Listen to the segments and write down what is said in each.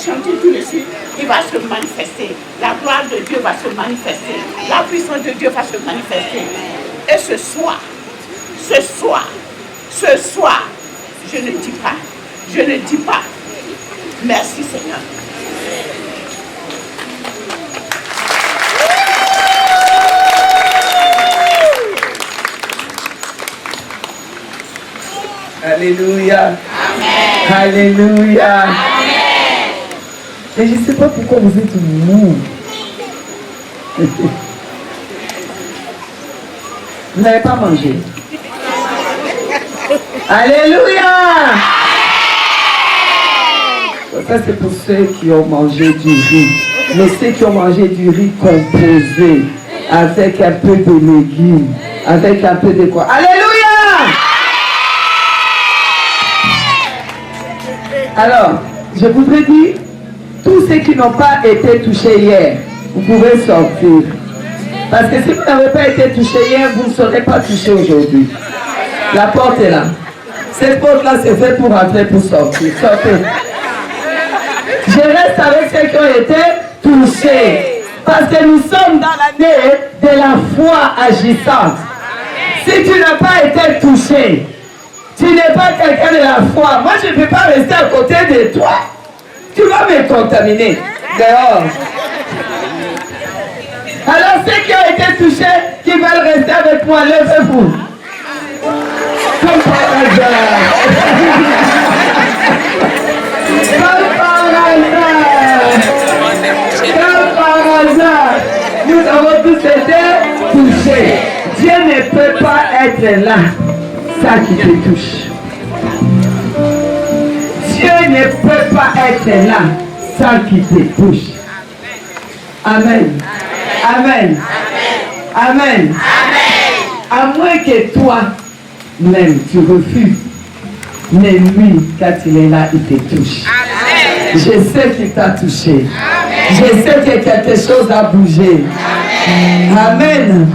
chanter tout de suite, il va se manifester. La gloire de Dieu va se manifester. La puissance de Dieu va se manifester. Et ce soir, je ne dis pas, merci Seigneur. Alléluia. Amen. Alléluia. Amen. Et je ne sais pas pourquoi vous êtes mou. Vous n'avez pas mangé. Alléluia. Ça c'est pour ceux qui ont mangé du riz. Mais ceux qui ont mangé du riz composé avec un peu de légumes, avec un peu de quoi. Alléluia. Alors, je voudrais dire, tous ceux qui n'ont pas été touchés hier, vous pouvez sortir. Parce que si vous n'avez pas été touchés hier, vous ne serez pas touchés aujourd'hui. La porte est là. Cette porte-là, c'est fait pour entrer, pour sortir. Sortez. Je reste avec ceux qui ont été touchés. Parce que nous sommes dans l'année de la foi agissante. Si tu n'as pas été touché, tu n'es pas quelqu'un de la foi. Moi, je ne peux pas rester à côté de toi. Tu vas me contaminer dehors. Alors, ceux qui ont été touchés, qui veulent rester avec moi, levez-vous. Comme par hasard. Comme par hasard. Nous avons tous été touchés. Dieu ne peut pas être là. Ça qui te touche. Dieu ne peut pas être là sans qu'il te touche. Amen. Amen. Amen. À moins que toi-même tu refuses, mais lui, quand il est là, il te touche. Je sais qu'il t'a touché. Je sais que quelque chose a bougé. Amen.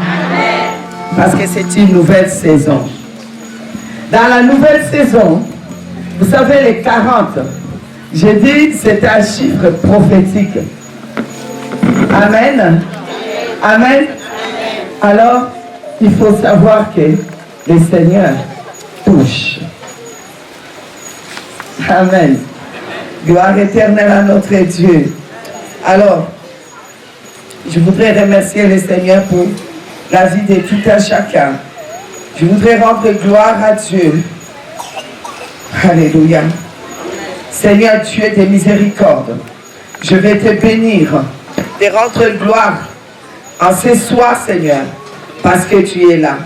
Parce que c'est une nouvelle saison. Dans la nouvelle saison, vous savez les 40, j'ai dit c'est un chiffre prophétique. Amen. Amen. Alors, il faut savoir que le Seigneur touche. Amen. Gloire éternelle à notre Dieu. Alors, je voudrais remercier le Seigneur pour la vie de tout un chacun. Je voudrais rendre gloire à Dieu. Alléluia. Seigneur Dieu des miséricordes, je vais te bénir, te rendre gloire en ce soir, Seigneur, parce que tu es là.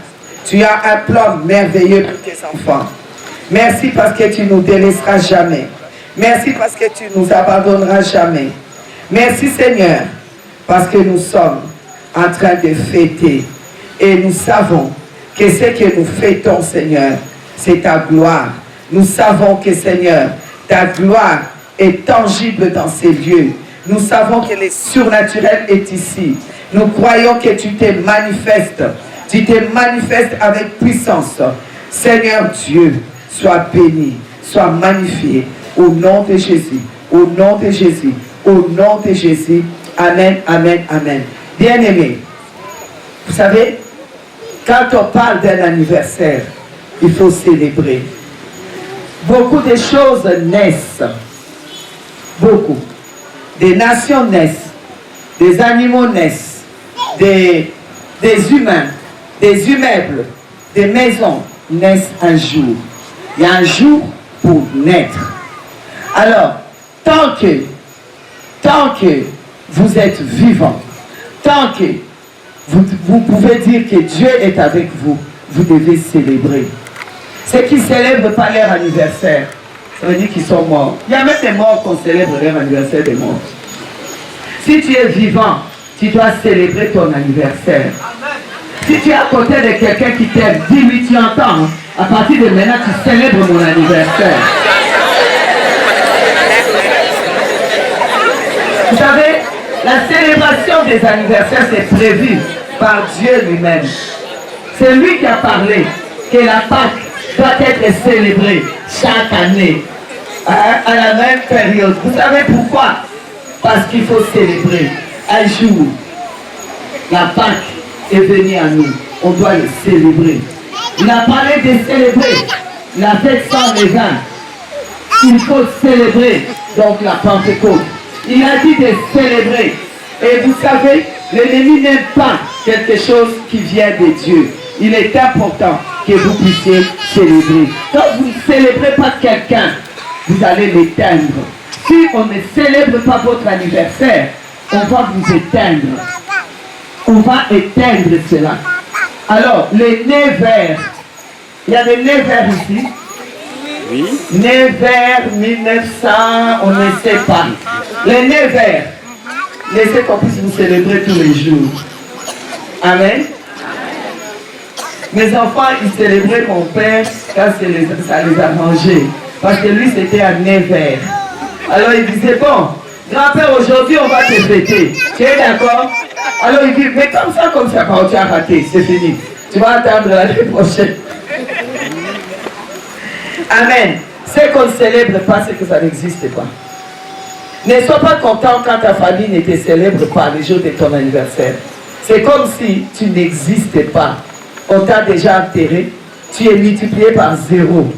Tu as un plan merveilleux pour tes enfants. Merci parce que tu ne nous délaisseras jamais. Merci parce que tu ne nous abandonneras jamais. Merci, Seigneur, parce que nous sommes en train de fêter et nous savons que ce que nous fêtons, Seigneur, c'est ta gloire. Nous savons que, Seigneur, ta gloire est tangible dans ces lieux. Nous savons que le surnaturel est ici. Nous croyons que tu te manifestes. Tu te manifestes avec puissance. Seigneur Dieu, sois béni, sois magnifié. Au nom de Jésus, au nom de Jésus, au nom de Jésus. Amen, amen, amen. Bien-aimés, vous savez, quand on parle d'un anniversaire, il faut célébrer. Beaucoup de choses naissent. Beaucoup. Des nations naissent. Des animaux naissent. Des humains. Des immeubles. Des maisons naissent un jour. Il y a un jour pour naître. Alors, tant que vous êtes vivant, tant que vous pouvez dire que Dieu est avec vous, vous devez célébrer. Ceux qui ne célèbrent pas leur anniversaire, ça veut dire qu'ils sont morts. Il y a même des morts qu'on célèbre leur anniversaire des morts. Si tu es vivant, tu dois célébrer ton anniversaire. Si tu es à côté de quelqu'un qui t'aime, dis-lui, tu entends, à partir de maintenant, tu célèbres mon anniversaire. Vous savez, la célébration des anniversaires, c'est prévu par Dieu lui-même. C'est lui qui a parlé que la Pâque doit être célébrée chaque année. à la même période. Vous savez pourquoi? Parce qu'il faut célébrer. Un jour, la Pâque est venue à nous. On doit le célébrer. Il a parlé de célébrer la fête sans levain. Il faut célébrer donc la Pentecôte. Il a dit de célébrer. Et vous savez, l'ennemi n'aime pas quelque chose qui vient de Dieu. Il est important que vous puissiez célébrer. Quand vous ne célébrez pas quelqu'un, vous allez l'éteindre. Si on ne célèbre pas votre anniversaire, on va vous éteindre. On va éteindre cela. Alors, les nez verts. Il y a des nez verts ici. Oui. Nez verts 1900, on ne sait pas. Les nez verts. Laissez qu'on puisse vous célébrer tous les jours. Amen. Mes enfants, ils célébraient mon père quand ça les arrangeait. Parce que lui, c'était un nez vert. Alors il disait, bon, grand-père, aujourd'hui, on va te fêter. Tu es d'accord? Alors il dit, mais comme ça, quand tu as raté, c'est fini. Tu vas attendre l'année prochaine. Amen. Ce qu'on ne célèbre pas, c'est que ça n'existe pas. Ne sois pas content quand ta famille ne te célèbre pas le jour de ton anniversaire. C'est comme si tu n'existais pas. On t'a déjà enterré, tu es multiplié par 0.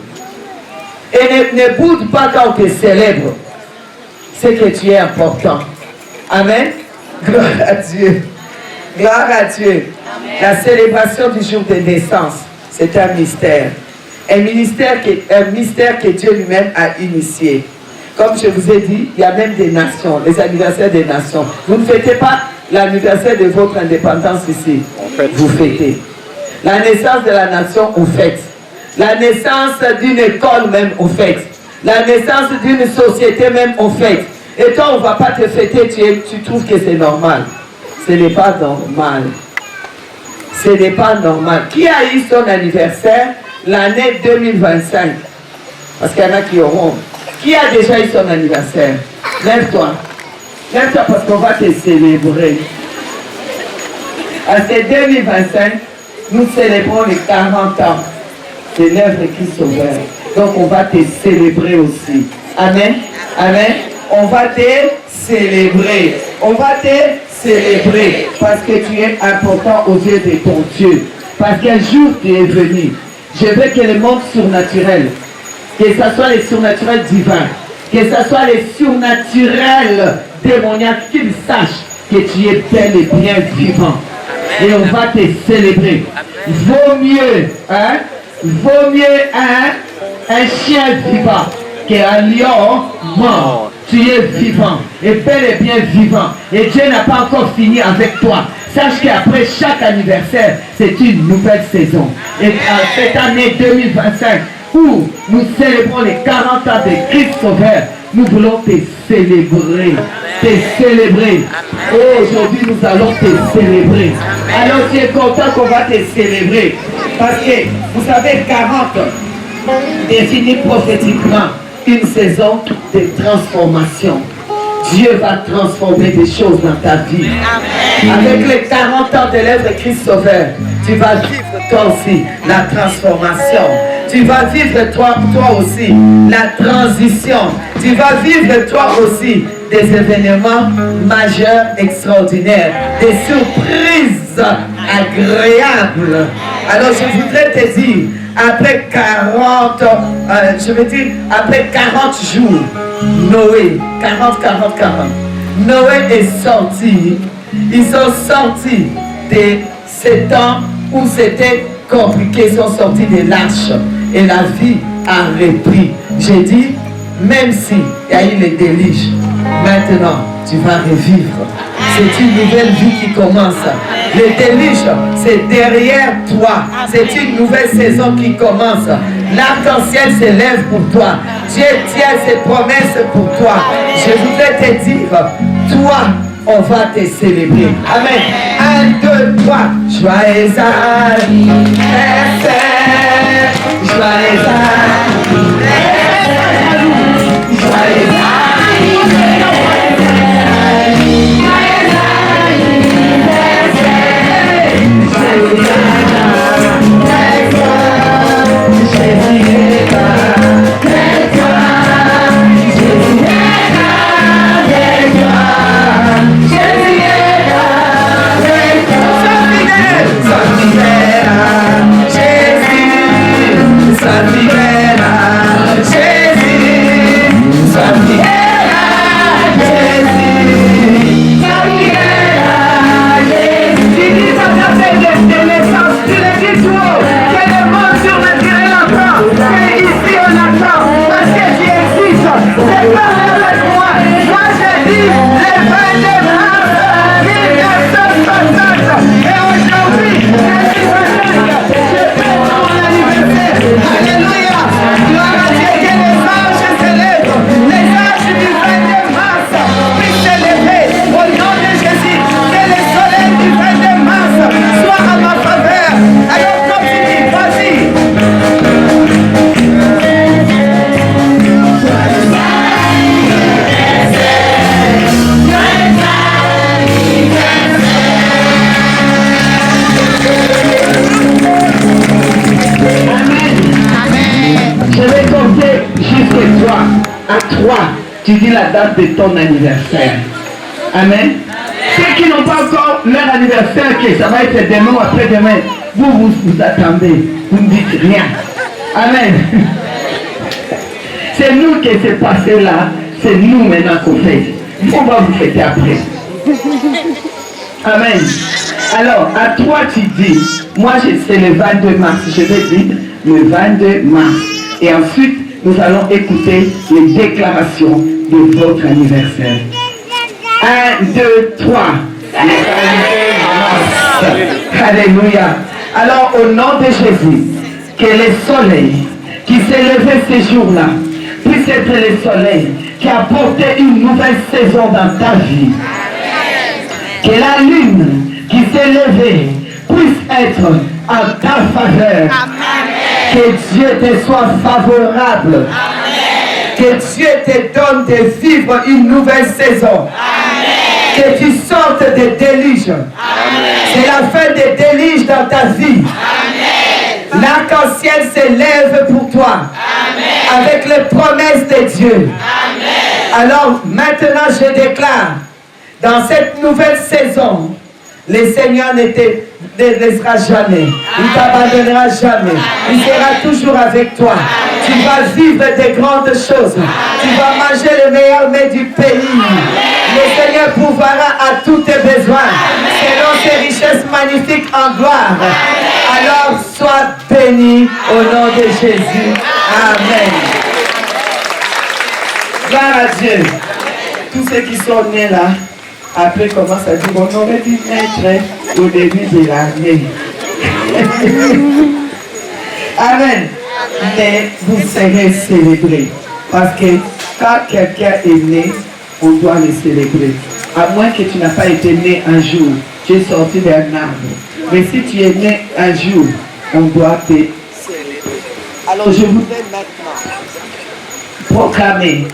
Et ne boude pas quand on te célèbre. C'est que tu es important. Amen. Gloire à Dieu. Gloire à Dieu. Amen. La célébration du jour de naissance, c'est un mystère. Un mystère que Dieu lui-même a initié. Comme je vous ai dit, il y a même des nations, les anniversaires des nations. Vous ne fêtez pas l'anniversaire de votre indépendance ici. Vous fêtez. La naissance de la nation, on fête. La naissance d'une école même, on fête. La naissance d'une société même, on fête. Et toi, on ne va pas te fêter, tu trouves que c'est normal. Ce n'est pas normal. Ce n'est pas normal. Qui a eu son anniversaire l'année 2025? Parce qu'il y en a qui auront. Qui a déjà eu son anniversaire? Lève-toi. Lève-toi parce qu'on va te célébrer. À ces 2025, nous célébrons les 40 ans de l'œuvre de Christ Sauveur. Donc on va te célébrer aussi. Amen. Amen. On va te célébrer. On va te célébrer parce que tu es important aux yeux de ton Dieu. Parce qu'un jour tu es venu. Je veux que le monde surnaturel, que ce soit les surnaturels divins, que ce soit les surnaturels démoniaques, qu'ils sachent que tu es bel et bien vivant. Et on va te célébrer. Vaut mieux, un chien vivant qu'un lion mort. Tu es vivant et bel et bien vivant. Et Dieu n'a pas encore fini avec toi. Sache qu'après chaque anniversaire, c'est une nouvelle saison. Et à cette année 2025, où nous célébrons les 40 ans de Christ Sauveur, nous voulons te célébrer. Te célébrer. Oh, aujourd'hui, nous allons te célébrer. Alors, tu es content qu'on va te célébrer. Parce que, vous savez, 40 définit prophétiquement une saison de transformation. Dieu va transformer des choses dans ta vie. Amen. Avec les 40 ans de l'œuvre de Christ Sauveur, tu vas vivre toi aussi la transformation. Tu vas vivre toi aussi la transition. Tu vas vivre toi aussi des événements majeurs, extraordinaires, des surprises agréables. Alors je voudrais te dire, après 40, après 40 jours, Noé, 40, Noé est sorti. Ils sont sortis de ces temps où c'était compliqué. Ils sont sortis de l'arche et la vie a repris. J'ai dit, même si il y a eu les déluges, maintenant tu vas revivre. C'est une nouvelle vie qui commence. Le déluge, c'est derrière toi. C'est une nouvelle saison qui commence. L'arc-en-ciel s'élève pour toi. Dieu tient ses promesses pour toi. Je voudrais te dire, toi, on va te célébrer. Amen. 1, 2, 3. Joyeux anniversaire. Joyeux anniversaire. Joyeux tu dis la date de ton anniversaire. Amen. Ceux qui n'ont pas encore leur anniversaire, que ça va être demain ou après-demain, vous attendez, vous ne dites rien. Amen. C'est nous qui s'est passé là, c'est nous maintenant qu'on fait. On va vous fêter après. Amen. Alors, à toi tu dis, moi c'est le 22 mars, je vais dire le 22 mars. Et ensuite, nous allons écouter les déclarations de votre anniversaire. 1, 2, 3. Alléluia. Alors, au nom de Jésus, que le soleil qui s'est levé ces jours-là puisse être le soleil qui a apporté une nouvelle saison dans ta vie. Que la lune qui s'est levée puisse être en ta faveur. Que Dieu te soit favorable. Que Dieu te donne de vivre une nouvelle saison. Que tu sortes des déluges. C'est la fin des déluges dans ta vie. L'arc-en-ciel s'élève pour toi. Avec les promesses de Dieu. Alors maintenant je déclare, dans cette nouvelle saison, le Seigneur ne te laissera jamais. Il ne t'abandonnera jamais. Il sera toujours avec toi. Tu vas vivre de grandes choses. Tu vas manger les meilleurs mets du pays. Le Seigneur pourvoira à tous tes besoins selon ses richesses magnifiques en gloire. Alors sois béni au nom de Jésus. Amen. Gloire à Dieu. Tous ceux qui sont nés là, après commencent à dire, on aurait dû mettre au début de l'année. Amen. Mais vous serez célébrés. Parce que quand quelqu'un est né, on doit le célébrer. À moins que tu n'as pas été né un jour, tu es sorti d'un arbre. Mais si tu es né un jour, on doit te célébrer. Alors je voudrais maintenant proclamer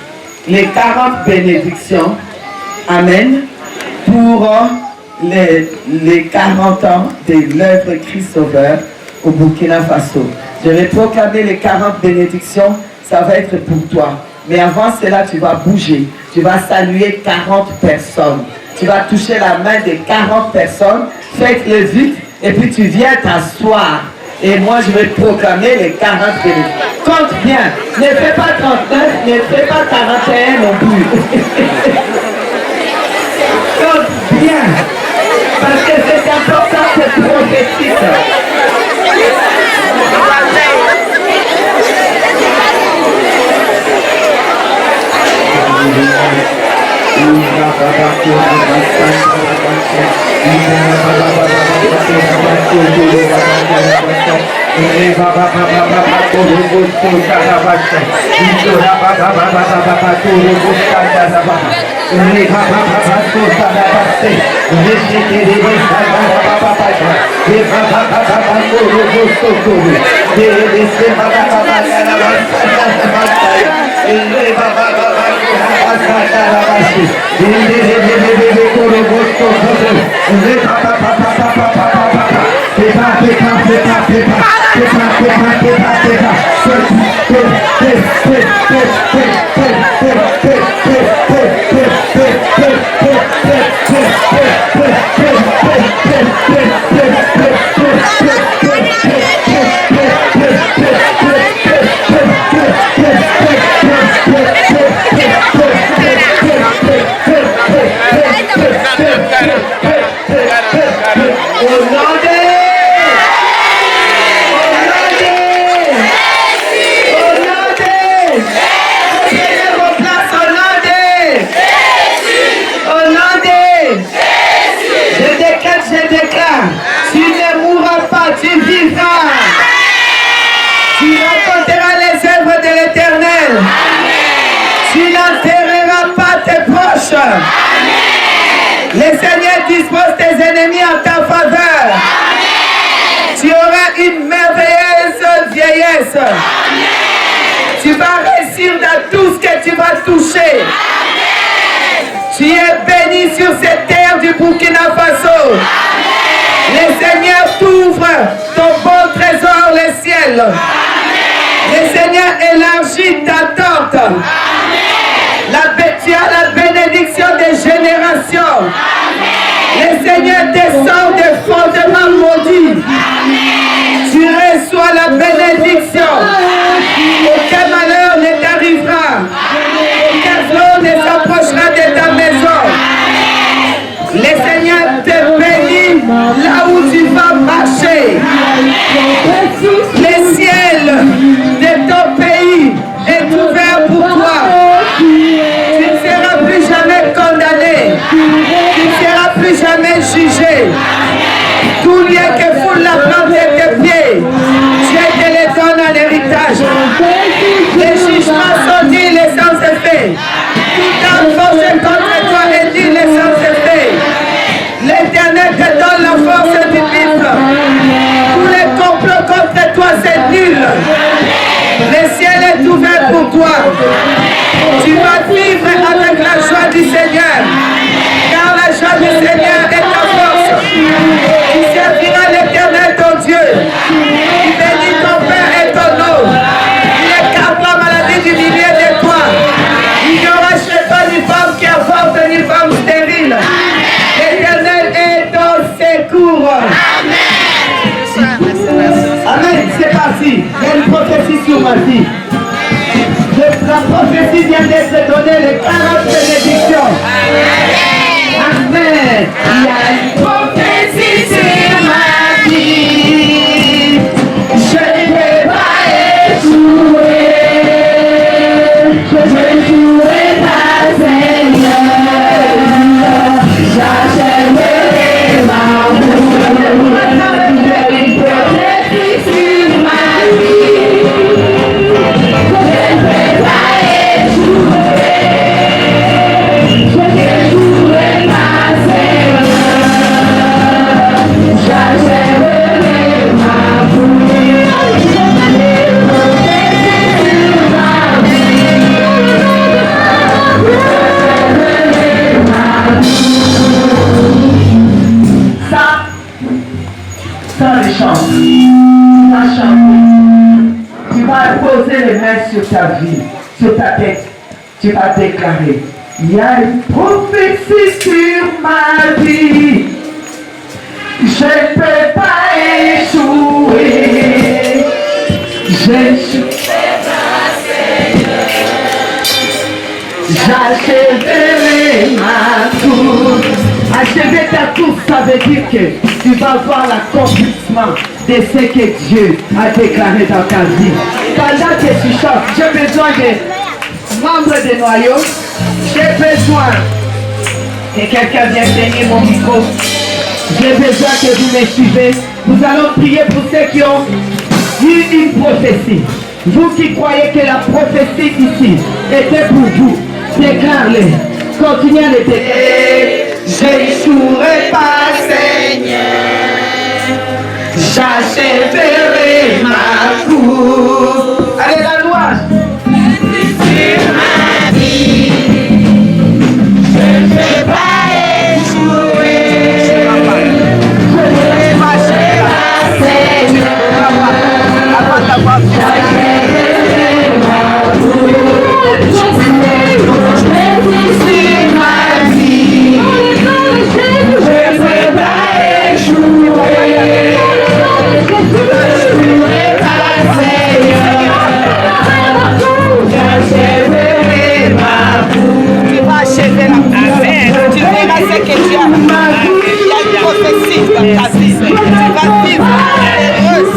les 40 bénédictions. Amen. Pour les 40 ans de l'œuvre Christ Sauveur au Burkina Faso. Je vais proclamer les 40 bénédictions, ça va être pour toi. Mais avant cela, tu vas bouger. Tu vas saluer 40 personnes. Tu vas toucher la main de 40 personnes. Faites-le vite et puis tu viens t'asseoir. Et moi, je vais proclamer les 40 bénédictions. Compte bien. Ne fais pas 39, ne fais pas 41 non plus. Compte bien. Parce que c'est important, c'est prophétique. Le Seigneur dispose tes ennemis en ta faveur. Amen. Tu auras une merveilleuse vieillesse. Amen. Tu vas réussir dans tout ce que tu vas toucher. Amen. Tu es béni sur cette terre du Burkina Faso. Amen. Le Seigneur t'ouvre ton bon trésor, le ciel. Amen. Le Seigneur élargit ta tente. Amen. Tu as la bénédiction des générations. Le Seigneur descend des fondements maudits. Tu reçois la bénédiction. Aucun malheur ne t'arrivera. Aucun flot ne s'approchera de ta maison. Le Seigneur te bénit là où tu vas marcher. Le ciel de ton pays est ouvert pour toi. Tu ne seras plus jamais condamné. Tu ne seras plus jamais jugé. Tout lien que foule la plante de tes pieds, Dieu te les donne en héritage. Les jugements sont dits, les sens est fait. Tout force contre toi est dit, les sens est fait. L'Éternel te donne la force du vivre. Tous les complots contre toi, c'est nul. Le ciel est ouvert pour toi. Tu vas vivre avec la joie du Seigneur. Car la joie du Seigneur est ta force. Tu serviras l'Éternel ton Dieu. Tu bénis ton Père et ton nom. Il écarte la maladie du milieu de toi. Il n'y aura chez toi ni femme qui avorte ni femme stérile. L'Éternel est ton secours. Amen. C'est parti. Il y a une prophétie sur ma vie. La prophétie vient d'être donnée, les 40 bénédictions. Amen. Il y a une prophétie sur ma vie. Je ne vais pas échouer. Je jouerai pas Seigneur. J'achèverai ma route. Il y a une prophétie sur ma vie. Tu vas poser les mains sur ta vie, sur ta tête. Tu vas déclarer, il y a une prophétie sur ma vie. Je ne peux pas échouer. J'achèverai ma course. Achever ta course, ça veut dire que tu vas voir l'accomplissement de ce que Dieu a déclaré dans ta vie. Pendant que tu chantes, j'ai besoin de membres de noyau. J'ai besoin que quelqu'un vienne tenir mon micro. J'ai besoin que vous me suivez. Nous allons prier pour ceux qui ont eu une prophétie. Vous qui croyez que la prophétie ici était pour vous, déclarez-le. Continuez à le déclarer. Je n'échouerai pas, Seigneur. J'achèverai ma course. Allez, la louange. Sur ma vie, je ne vais pas échouer. Je ne marcherai pas, Seigneur. J'achèverai ma course. Sur ma vie, je ne vais pas échouer. Tu vas achever la affaire. Tu verras ce que tu as. Il y a une prophétie dans ta vie. Tu vas vivre heureuse.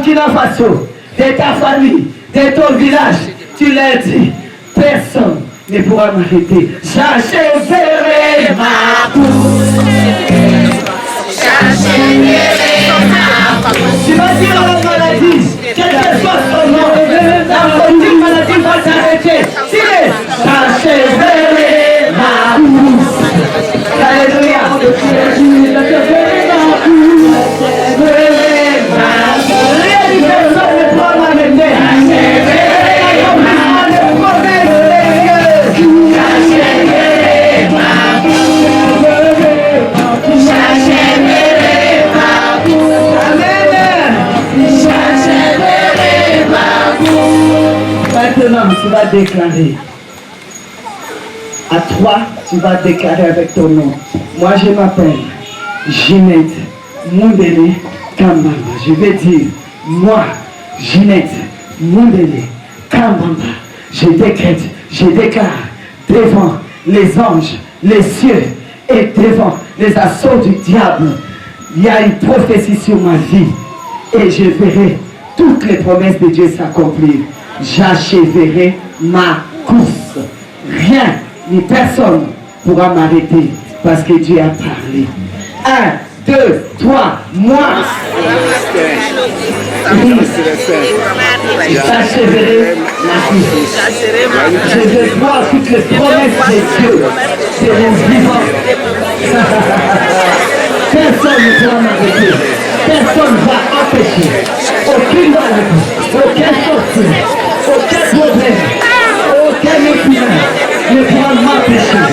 Burkina Faso, de ta famille, de ton village, tu l'as dit, personne ne pourra m'arrêter. J'achèverai ma course. Tu vas dire à la maladie, quel que soit son nom, la maudite maladie va s'arrêter. J'achèverai ma course. Alléluia. Maintenant, tu vas déclarer. À toi, tu vas déclarer avec ton nom. Moi, je m'appelle Ginette Moundele Kambamba. Je vais dire, moi, Ginette Moundele Kambamba, je décrète, je déclare devant les anges, les cieux et devant les assauts du diable. Il y a une prophétie sur ma vie et je verrai toutes les promesses de Dieu s'accomplir. J'achèverai ma course. Rien ni personne pourra m'arrêter parce que Dieu a parlé. 1, 2, 3, moi. J'achèverai ma course. Je vais voir toutes les promesses de Dieu seront vivantes. Personne ne pourra m'arrêter. Personne ne va empêcher. Aucune maladie, aucun sorcier, aucun problème, aucun épidémie ne pourra m'empêcher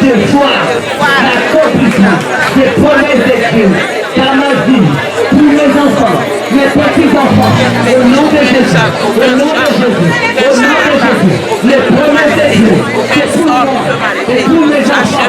de voir l'accomplissement des promesses de Dieu dans ma vie, pour mes enfants, mes petits-enfants, au nom de Jésus, au nom de Jésus, au nom de Jésus, les promesses de Dieu, c'est pour moi et pour mes enfants,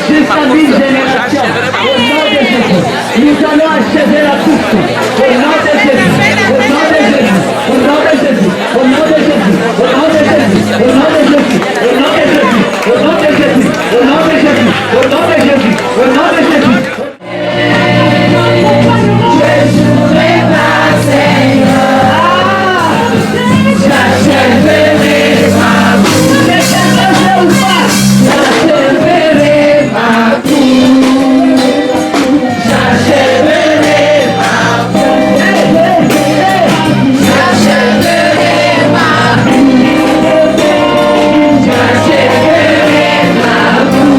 jusqu'à 1000 générations, au nom de Jésus, nous allons achever la course, au nom de Jésus, au nom de Jésus, au nom de Jésus, au nom de Jésus, au nom de Jésus, au nom de Jésus, au nom de Jésus, au nom de Jésus, au nom de Jésus, au nom de Jésus, au nom de Jésus. Je jouerai ma Seigneur, j'achèverai ma course. J'achèverai ma course. J'achèverai ma course. J'achèverai ma course. J'achèverai ma course.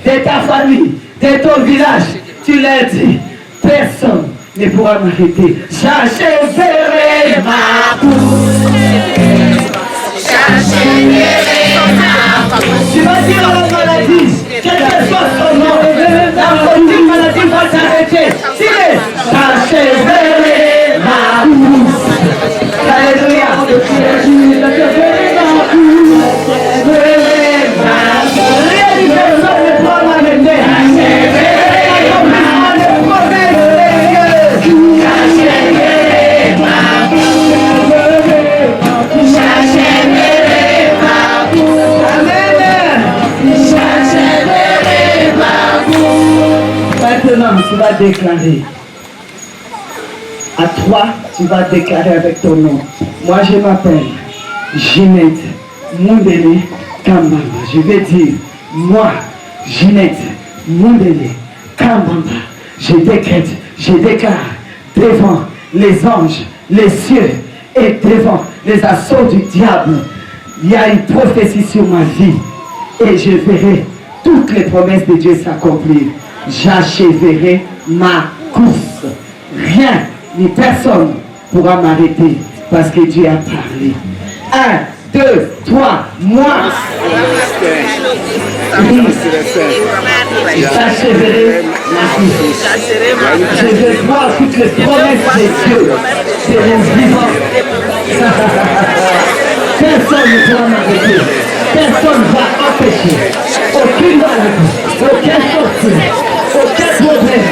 de ta famille, de ton village. Tu l'as dit, personne ne pourra m'arrêter. J'achèverai ma course. Tu vas dire à la maladie, quel que soit son nom, la maladie va t'arrêter. J'achèverai ma course. Alléluia. Rien de personne ne pourra m'arrêter. Maintenant, tu vas déclarer. À toi, tu vas déclarer avec ton nom. Moi, je m'appelle Ginette Moundele Kambamba. Je vais dire, moi, Ginette Moundele Kambamba. Je décrète, je déclare devant les anges, les cieux et devant les assauts du diable. Il y a une prophétie sur ma vie et je verrai toutes les promesses de Dieu s'accomplir. J'achèverai ma course. Rien ni personne pourra m'arrêter parce que Dieu a parlé. 1, 2, 3, moi. J'achèverai ma course. Je vais voir toutes les promesses de Dieu seront vivantes. Personne ne pourra m'arrêter. Personne ne va empêcher. Aucune maladie, aucun sorcier, aucun problème,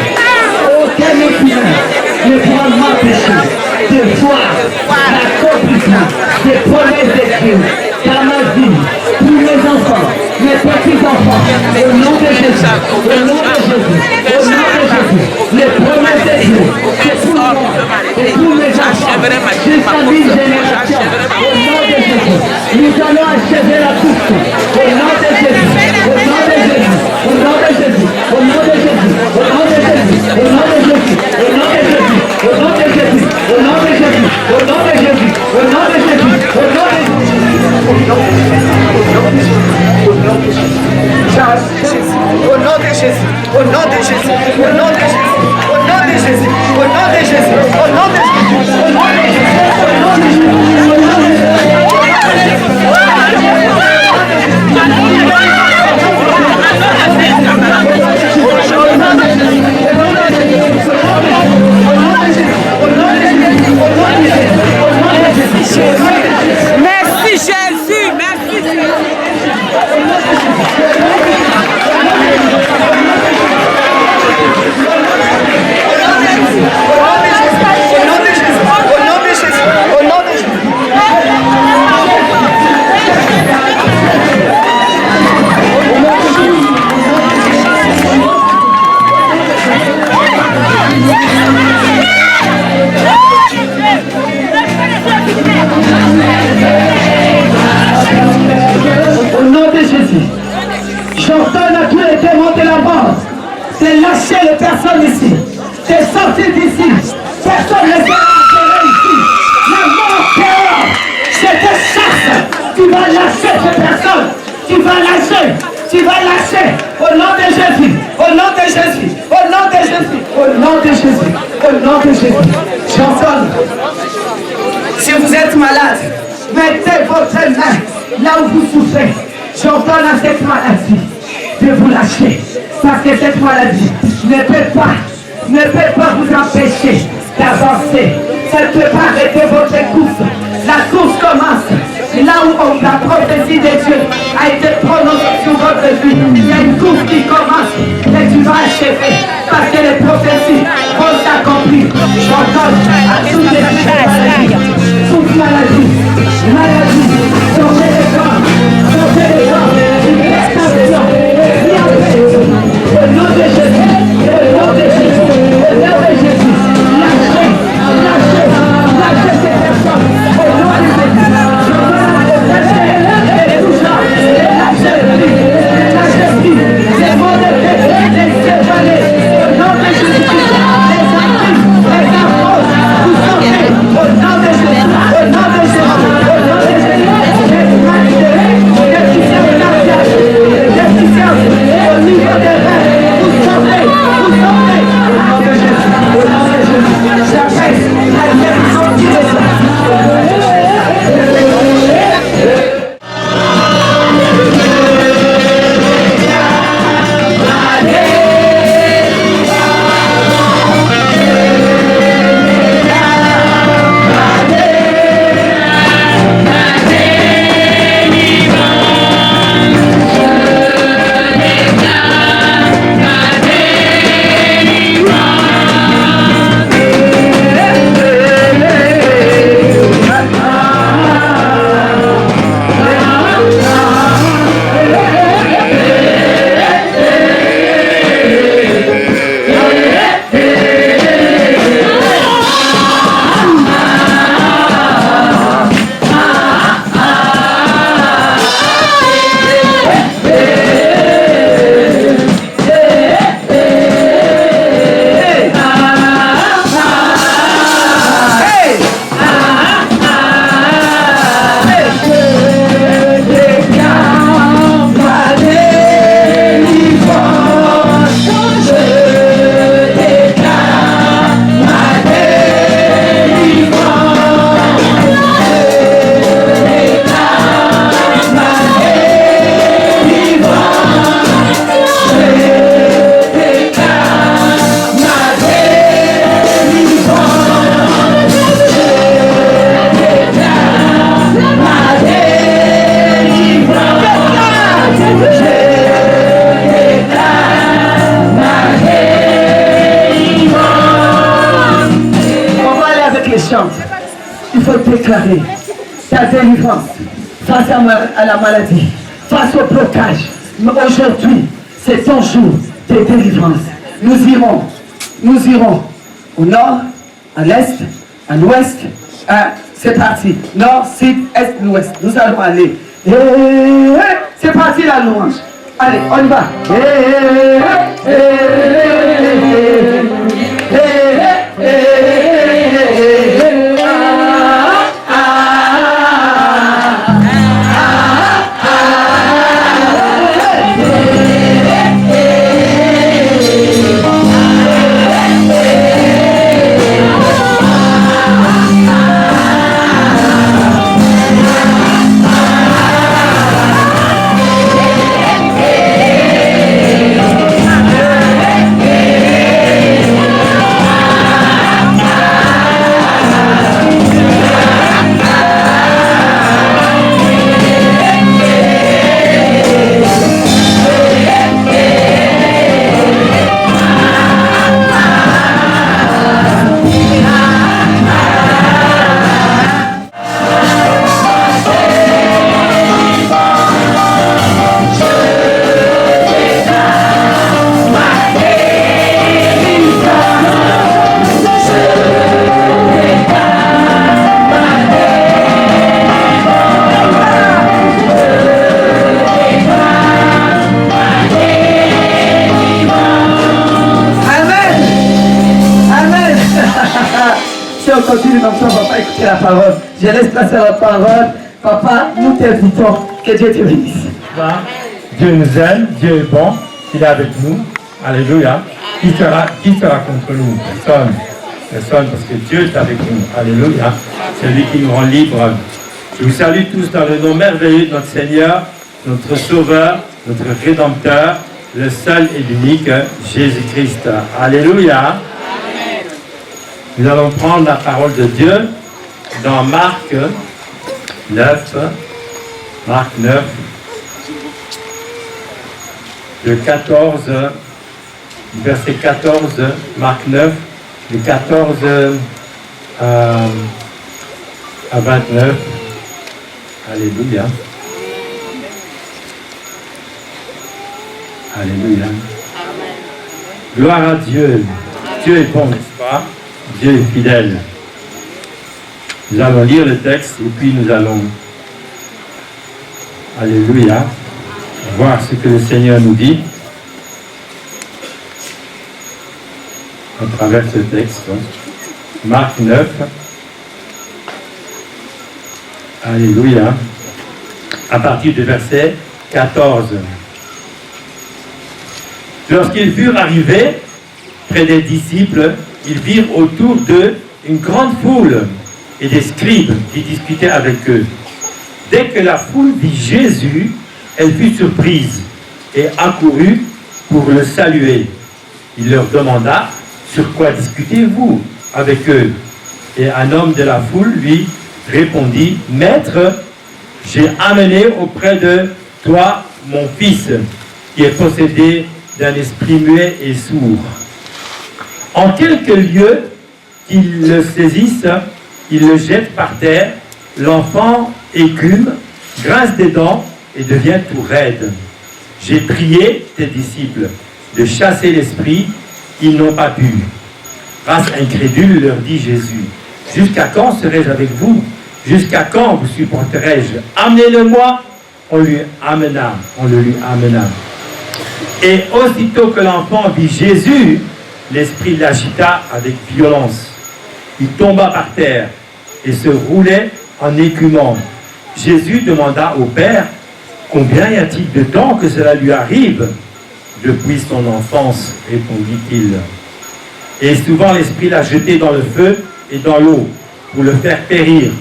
aucun épine ne pourra m'empêcher de voir l'accomplissement des promesses de Dieu dans ma vie, pour mes enfants, mes petits-enfants, au nom de Jésus, au nom de Jésus, au nom de Jésus, les promesses de Dieu, c'est pour moi, et pour mes enfants, jusqu'à 10 générations, au nom de Jésus, nous allons achever la course, au nom de Jésus, au nom de Jésus, au nom de Jésus, au nom de Jésus, au nom de Jésus, au nom de Jésus, au nom de Jésus, au nom de Jésus, au nom de Jésus, au nom de Jésus, au nom de Jésus, au nom de Jésus. Au nom de Jésus, au nom de Jésus, au nom de Jésus, au nom de Jésus, au nom de Jésus, au nom de Jésus, au nom de Jésus, au nom de Jésus, au nom de Jésus, au nom de Merci Jésus, merci Jésus. Au nom de Jésus, j'ordonne à tous les démons de la mort de lâcher les personnes ici, de sortir d'ici. Personne ne sera enterré ici. La mort terreur, je te chasse. Tu vas lâcher ces personnes. Tu vas lâcher. Tu vas lâcher. Au nom de Jésus. Au nom de Jésus. Au nom de Jésus. Au nom de Jésus. Au nom de Jésus. J'ordonne. Si vous êtes malade, mettez votre main là où vous souffrez. J'ordonne à cette maladie de vous lâcher. Parce que cette maladie ne peut pas vous empêcher d'avancer. Elle ne peut pas arrêter votre course. La course commence là où la prophétie de Dieu a été prononcée sur votre vie. Il y a une course qui commence et tu vas achever. Parce que les prophéties vont s'accomplir. J'ordonne à toutes les maladies, toute maladie, sortez les corps, sortez les corps, au nom de Jésus, au nom de Jésus, au nom de Jésus, lâchez ces personnes, au nom de Jésus, lâchez tout ça, lâchez les mots de Dieu, les séparés, au nom de Jésus, les enfants, vous sortez, au nom de déclarer ta délivrance face à la maladie, face au blocage. Mais aujourd'hui, c'est ton jour de délivrance. Nous irons au nord, à l'est, à l'ouest. C'est parti. Nord, sud, est, l'ouest. Nous allons aller. C'est parti la louange. Allez, on y va. On continue comme ça, papa, écouter la parole. Je laisse passer la parole. Papa, nous t'invitons. Que Dieu te bénisse. Dieu nous aime, Dieu est bon, il est avec nous. Alléluia. Qui sera contre nous? Personne. Personne, parce que Dieu est avec nous. Alléluia. C'est lui qui nous rend libres. Je vous salue tous dans le nom merveilleux de notre Seigneur, notre Sauveur, notre Rédempteur, le seul et l'unique Jésus-Christ. Alléluia. Nous allons prendre la parole de Dieu dans Marc 9, le 14, verset 14, Marc 9, de 14 à 29. Alléluia. Alléluia. Gloire à Dieu. Dieu est bon, n'est-ce pas? Dieu est fidèle. Nous allons lire le texte et puis nous allons, alléluia, voir ce que le Seigneur nous dit à travers ce texte. Marc 9, alléluia, à partir du verset 14. Lorsqu'ils furent arrivés près des disciples, ils virent autour d'eux une grande foule et des scribes qui discutaient avec eux. Dès que la foule vit Jésus, elle fut surprise et accourut pour le saluer. Il leur demanda, « Sur quoi discutez-vous avec eux ?» Et un homme de la foule lui répondit, « Maître, j'ai amené auprès de toi mon fils, qui est possédé d'un esprit muet et sourd. » En quelques lieux qu'ils le saisissent, ils le jettent par terre, l'enfant écume, grince des dents et devient tout raide. J'ai prié tes disciples de chasser l'esprit, ils n'ont pas pu. Race incrédule, leur dit Jésus, jusqu'à quand serai-je avec vous? Jusqu'à quand vous supporterai-je? Amenez-le-moi. On le lui amena. Et aussitôt que l'enfant vit Jésus, l'esprit l'agita avec violence. Il tomba par terre et se roulait en écumant. Jésus demanda au Père, « Combien y a-t-il de temps que cela lui arrive ?» Depuis son enfance, répondit-il. Et souvent l'esprit l'a jeté dans le feu et dans l'eau pour le faire périr.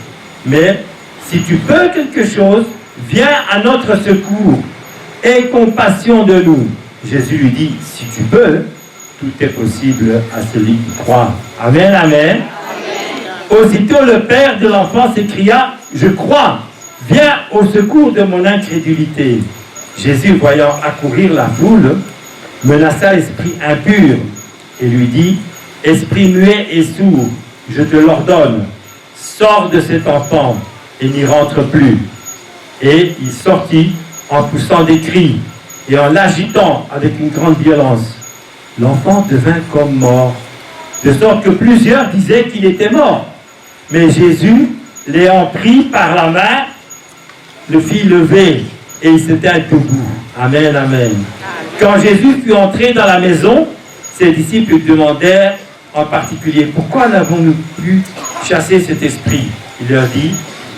Mais si tu peux quelque chose, viens à notre secours. Aie compassion de nous. Jésus lui dit, si tu peux, tout est possible à celui qui croit. Amen, amen. Aussitôt le père de l'enfant s'écria, je crois, viens au secours de mon incrédulité. Jésus, voyant accourir la foule, menaça l'esprit impur et lui dit, esprit muet et sourd, je te l'ordonne, sors de cet enfant et n'y rentre plus. Et il sortit en poussant des cris et en l'agitant avec une grande violence. L'enfant devint comme mort, de sorte que plusieurs disaient qu'il était mort. Mais Jésus, l'ayant pris par la main, le fit lever et il se tint debout. Amen, amen. Quand Jésus fut entré dans la maison, ses disciples lui demandèrent en particulier, pourquoi n'avons-nous pu chasser cet esprit? Il leur dit,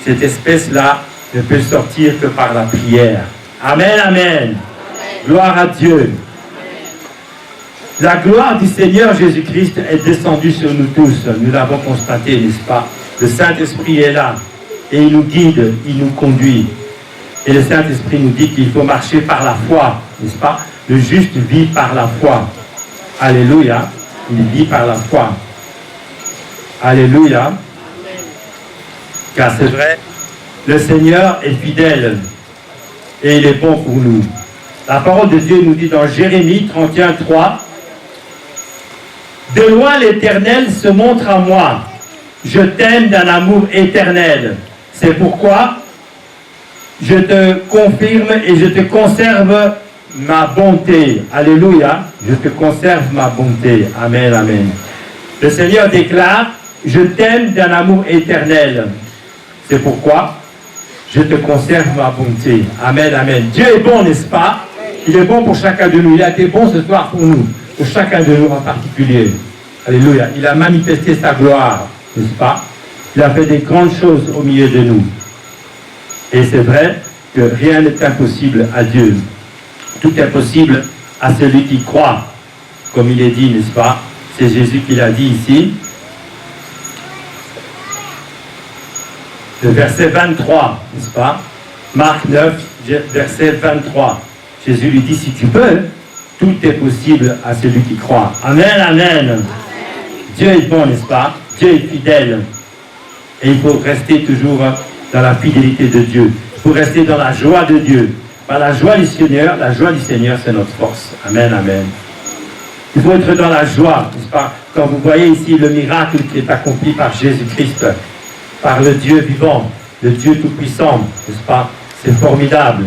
cette espèce-là ne peut sortir que par la prière. Amen, amen. Gloire à Dieu. La gloire du Seigneur Jésus-Christ est descendue sur nous tous. Nous l'avons constaté, n'est-ce pas? Le Saint-Esprit est là et il nous guide, il nous conduit. Et le Saint-Esprit nous dit qu'il faut marcher par la foi, n'est-ce pas? Le juste vit par la foi. Alléluia. Il vit par la foi. Alléluia. Car c'est vrai, le Seigneur est fidèle et il est bon pour nous. La parole de Dieu nous dit dans Jérémie 31:3, de loin l'Éternel se montre à moi. Je t'aime d'un amour éternel. C'est pourquoi je te confirme et je te conserve ma bonté. Alléluia. Je te conserve ma bonté. Amen, amen. Le Seigneur déclare, je t'aime d'un amour éternel. C'est pourquoi je te conserve ma bonté. Amen, amen. Dieu est bon, n'est-ce pas? Il est bon pour chacun de nous. Il a été bon ce soir pour nous. Pour chacun de nous en particulier. Alléluia. Il a manifesté sa gloire, n'est-ce pas? Il a fait des grandes choses au milieu de nous. Et c'est vrai que rien n'est impossible à Dieu. Tout est possible à celui qui croit. Comme il est dit, n'est-ce pas? C'est Jésus qui l'a dit ici. Le verset 23, n'est-ce pas? Marc 9, verset 23. Jésus lui dit, si tu veux, tout est possible à celui qui croit. Amen, amen. Dieu est bon, n'est-ce pas? Dieu est fidèle. Et il faut rester toujours dans la fidélité de Dieu. Il faut rester dans la joie de Dieu. Par la joie du Seigneur, c'est notre force. Amen, amen. Il faut être dans la joie, n'est-ce pas? Quand vous voyez ici le miracle qui est accompli par Jésus-Christ, par le Dieu vivant, le Dieu tout-puissant, n'est-ce pas? C'est formidable.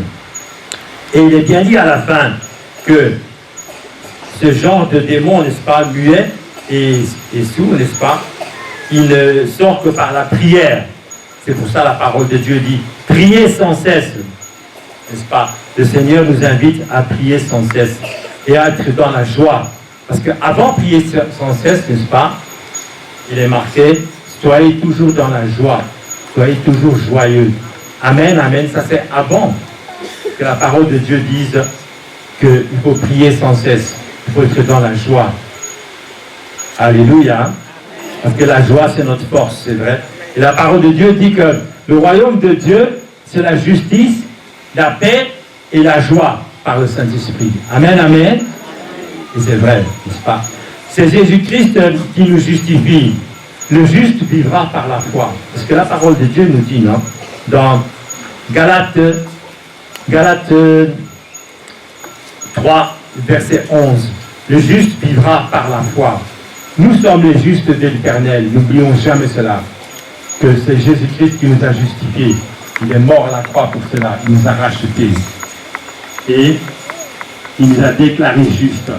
Et il est bien dit à la fin que ce genre de démon, n'est-ce pas, muet et sourd, n'est-ce pas, il ne sort que par la prière. C'est pour ça la parole de Dieu dit, priez sans cesse, n'est-ce pas? Le Seigneur nous invite à prier sans cesse et à être dans la joie. Parce qu'avant de prier sans cesse, n'est-ce pas, il est marqué, soyez toujours dans la joie, soyez toujours joyeux. Amen, amen, ça c'est avant que la parole de Dieu dise qu'il faut prier sans cesse, il faut être dans la joie. Alléluia. Parce que la joie, c'est notre force, c'est vrai. Et la parole de Dieu dit que le royaume de Dieu, c'est la justice, la paix et la joie par le Saint-Esprit. Amen, amen. Et c'est vrai, n'est-ce pas? C'est Jésus-Christ qui nous justifie. Le juste vivra par la foi. Parce que la parole de Dieu nous dit, non? Dans Galates 3, verset 11. Le juste vivra par la foi. Nous sommes les justes de l'Éternel. N'oublions jamais cela. Que c'est Jésus-Christ qui nous a justifiés. Il est mort à la croix pour cela. Il nous a rachetés. Et il nous a déclarés justes.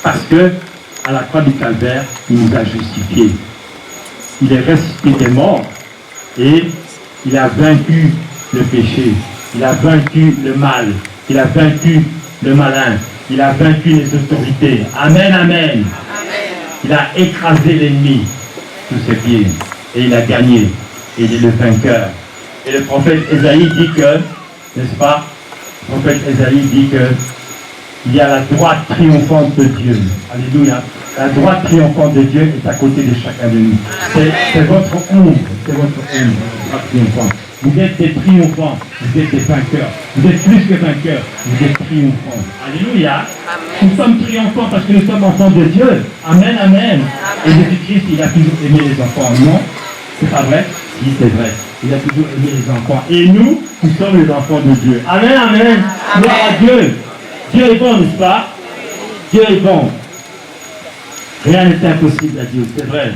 Parce que, à la croix du Calvaire, il nous a justifiés. Il est ressuscité des morts et il a vaincu le péché. Il a vaincu le mal. Il a vaincu le malin. Il a vaincu les autorités. Amen, amen. Il a écrasé l'ennemi sous ses pieds. Et il a gagné. Et il est le vainqueur. Et le prophète Ésaïe dit que, n'est-ce pas? Le prophète Ésaïe dit que il y a la droite triomphante de Dieu. Alléluia. La droite triomphante de Dieu est à côté de chacun de nous. C'est votre ombre. C'est votre ombre. Droite triomphante. Vous êtes des triomphants. Vous êtes des vainqueurs. Vous êtes plus que vainqueurs. Vous êtes triomphants. Alléluia. Nous sommes triomphants parce que nous sommes enfants de Dieu. Amen, amen. Et Jésus-Christ, il a toujours aimé les enfants. Non? C'est pas vrai? Si, c'est vrai. Il a toujours aimé les enfants. Et nous sommes les enfants de Dieu. Amen, amen. Gloire à Dieu. Dieu est bon, n'est-ce pas? Dieu est bon. Rien n'est impossible à Dieu, c'est vrai.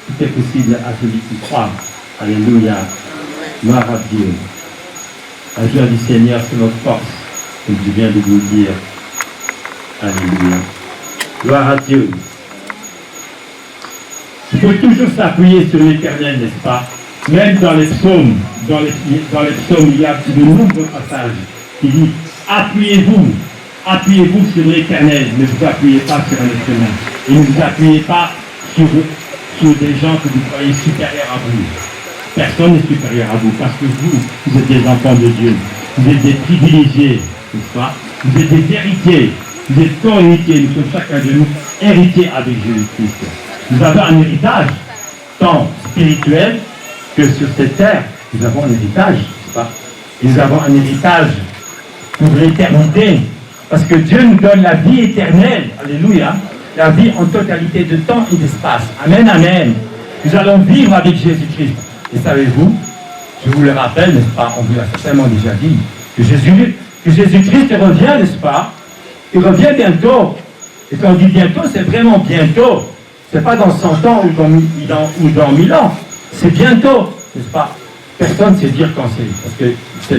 Tout est possible à celui qui croit. Alléluia. Gloire à Dieu. La joie du Seigneur, c'est notre force, comme je viens de vous dire. Alléluia. Gloire à Dieu. Il faut toujours s'appuyer sur l'Éternel, n'est-ce pas? Même dans les psaumes, il y a de nombreux passages qui disent appuyez-vous sur l'Éternel, ne vous appuyez pas sur un être humain. Et ne vous appuyez pas sur des gens que vous croyez supérieurs à vous. Personne n'est supérieur à vous, parce que vous êtes des enfants de Dieu. Vous êtes des privilégiés, n'est-ce pas? Vous êtes des héritiers. Vous êtes co-héritiers. Nous sommes chacun de nous héritiers avec Jésus-Christ. Nous avons un héritage, tant spirituel que sur cette terre. Nous avons un héritage, n'est-ce pas? Et nous avons un héritage pour l'éternité. Parce que Dieu nous donne la vie éternelle. Alléluia. La vie en totalité de temps et d'espace. Amen, amen. Nous allons vivre avec Jésus-Christ. Et savez-vous, je vous le rappelle, n'est-ce pas, on vous l'a certainement déjà dit, que Jésus-Christ revient, n'est-ce pas? Il revient bientôt. Et quand on dit bientôt, c'est vraiment bientôt. C'est pas dans 100 ans ou dans 1000 ans. C'est bientôt, n'est-ce pas? Personne ne sait dire quand c'est. Parce que c'est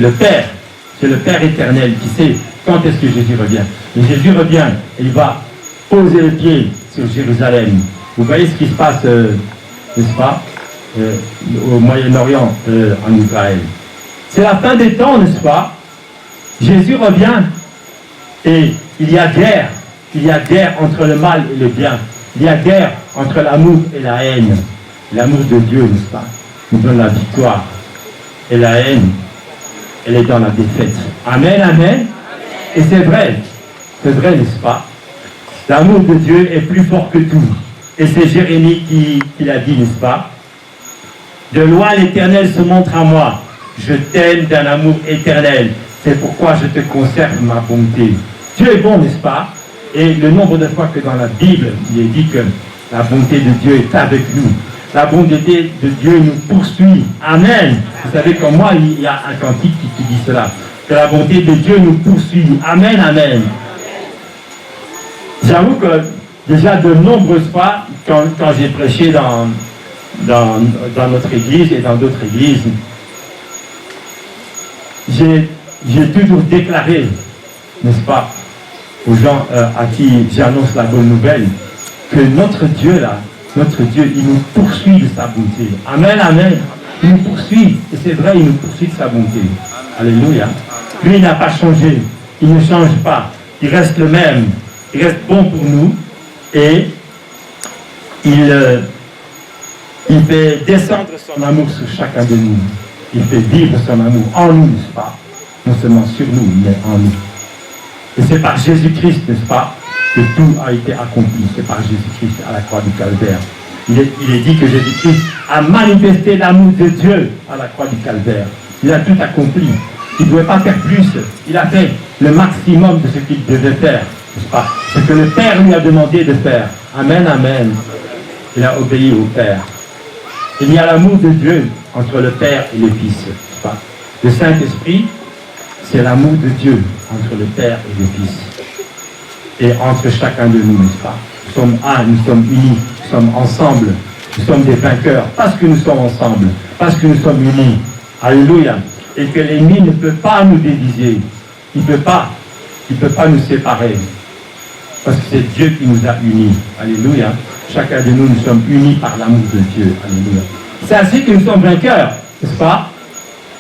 le Père éternel qui sait quand est-ce que Jésus revient. Et Jésus revient et il va poser le pied sur Jérusalem. Vous voyez ce qui se passe, n'est-ce pas? Au Moyen-Orient, en Israël. C'est la fin des temps, n'est-ce pas? Jésus revient et il y a guerre. Il y a guerre entre le mal et le bien. Il y a guerre entre l'amour et la haine. L'amour de Dieu, n'est-ce pas, nous donne la victoire. Et la haine, elle est dans la défaite. Amen, amen. Et c'est vrai, n'est-ce pas? L'amour de Dieu est plus fort que tout. Et c'est Jérémie qui l'a dit, n'est-ce pas? De loin l'Éternel se montre à moi. Je t'aime d'un amour éternel. C'est pourquoi je te conserve ma bonté. Dieu est bon, n'est-ce pas? Et le nombre de fois que dans la Bible, il est dit que la bonté de Dieu est avec nous. La bonté de Dieu nous poursuit. Amen. Vous savez, comme moi, il y a un cantique qui dit cela. Que la bonté de Dieu nous poursuit. Amen, amen. J'avoue que déjà de nombreuses fois, quand j'ai prêché dans notre église et dans d'autres églises, j'ai toujours déclaré, n'est-ce pas, aux gens à qui j'annonce la bonne nouvelle, que notre Dieu, il nous poursuit de sa bonté. Amen, amen. Il nous poursuit. Et c'est vrai, il nous poursuit de sa bonté. Alléluia. Lui, il n'a pas changé. Il ne change pas. Il reste le même. Il reste bon pour nous. Et il fait descendre son amour sur chacun de nous. Il fait vivre son amour en nous, n'est-ce pas? Non seulement sur nous, mais en nous. Et c'est par Jésus-Christ, n'est-ce pas, que tout a été accompli. C'est par Jésus-Christ à la croix du Calvaire. Il est dit que Jésus-Christ a manifesté l'amour de Dieu à la croix du Calvaire. Il a tout accompli. Il ne pouvait pas faire plus. Il a fait le maximum de ce qu'il devait faire, n'est-ce pas? Ce que le Père lui a demandé de faire. Amen, amen. Il a obéi au Père. Il y a l'amour de Dieu entre le Père et le Fils, n'est-ce pas? Le Saint-Esprit, c'est l'amour de Dieu entre le Père et le Fils. Et entre chacun de nous, n'est-ce pas? Nous sommes un, nous sommes unis, nous sommes ensemble, nous sommes des vainqueurs, parce que nous sommes ensemble, parce que nous sommes unis. Alléluia. Et que l'ennemi ne peut pas nous diviser. Il ne peut pas nous séparer. Parce que c'est Dieu qui nous a unis. Alléluia. Chacun de nous, nous sommes unis par l'amour de Dieu. Alléluia. C'est ainsi que nous sommes vainqueurs, n'est-ce pas?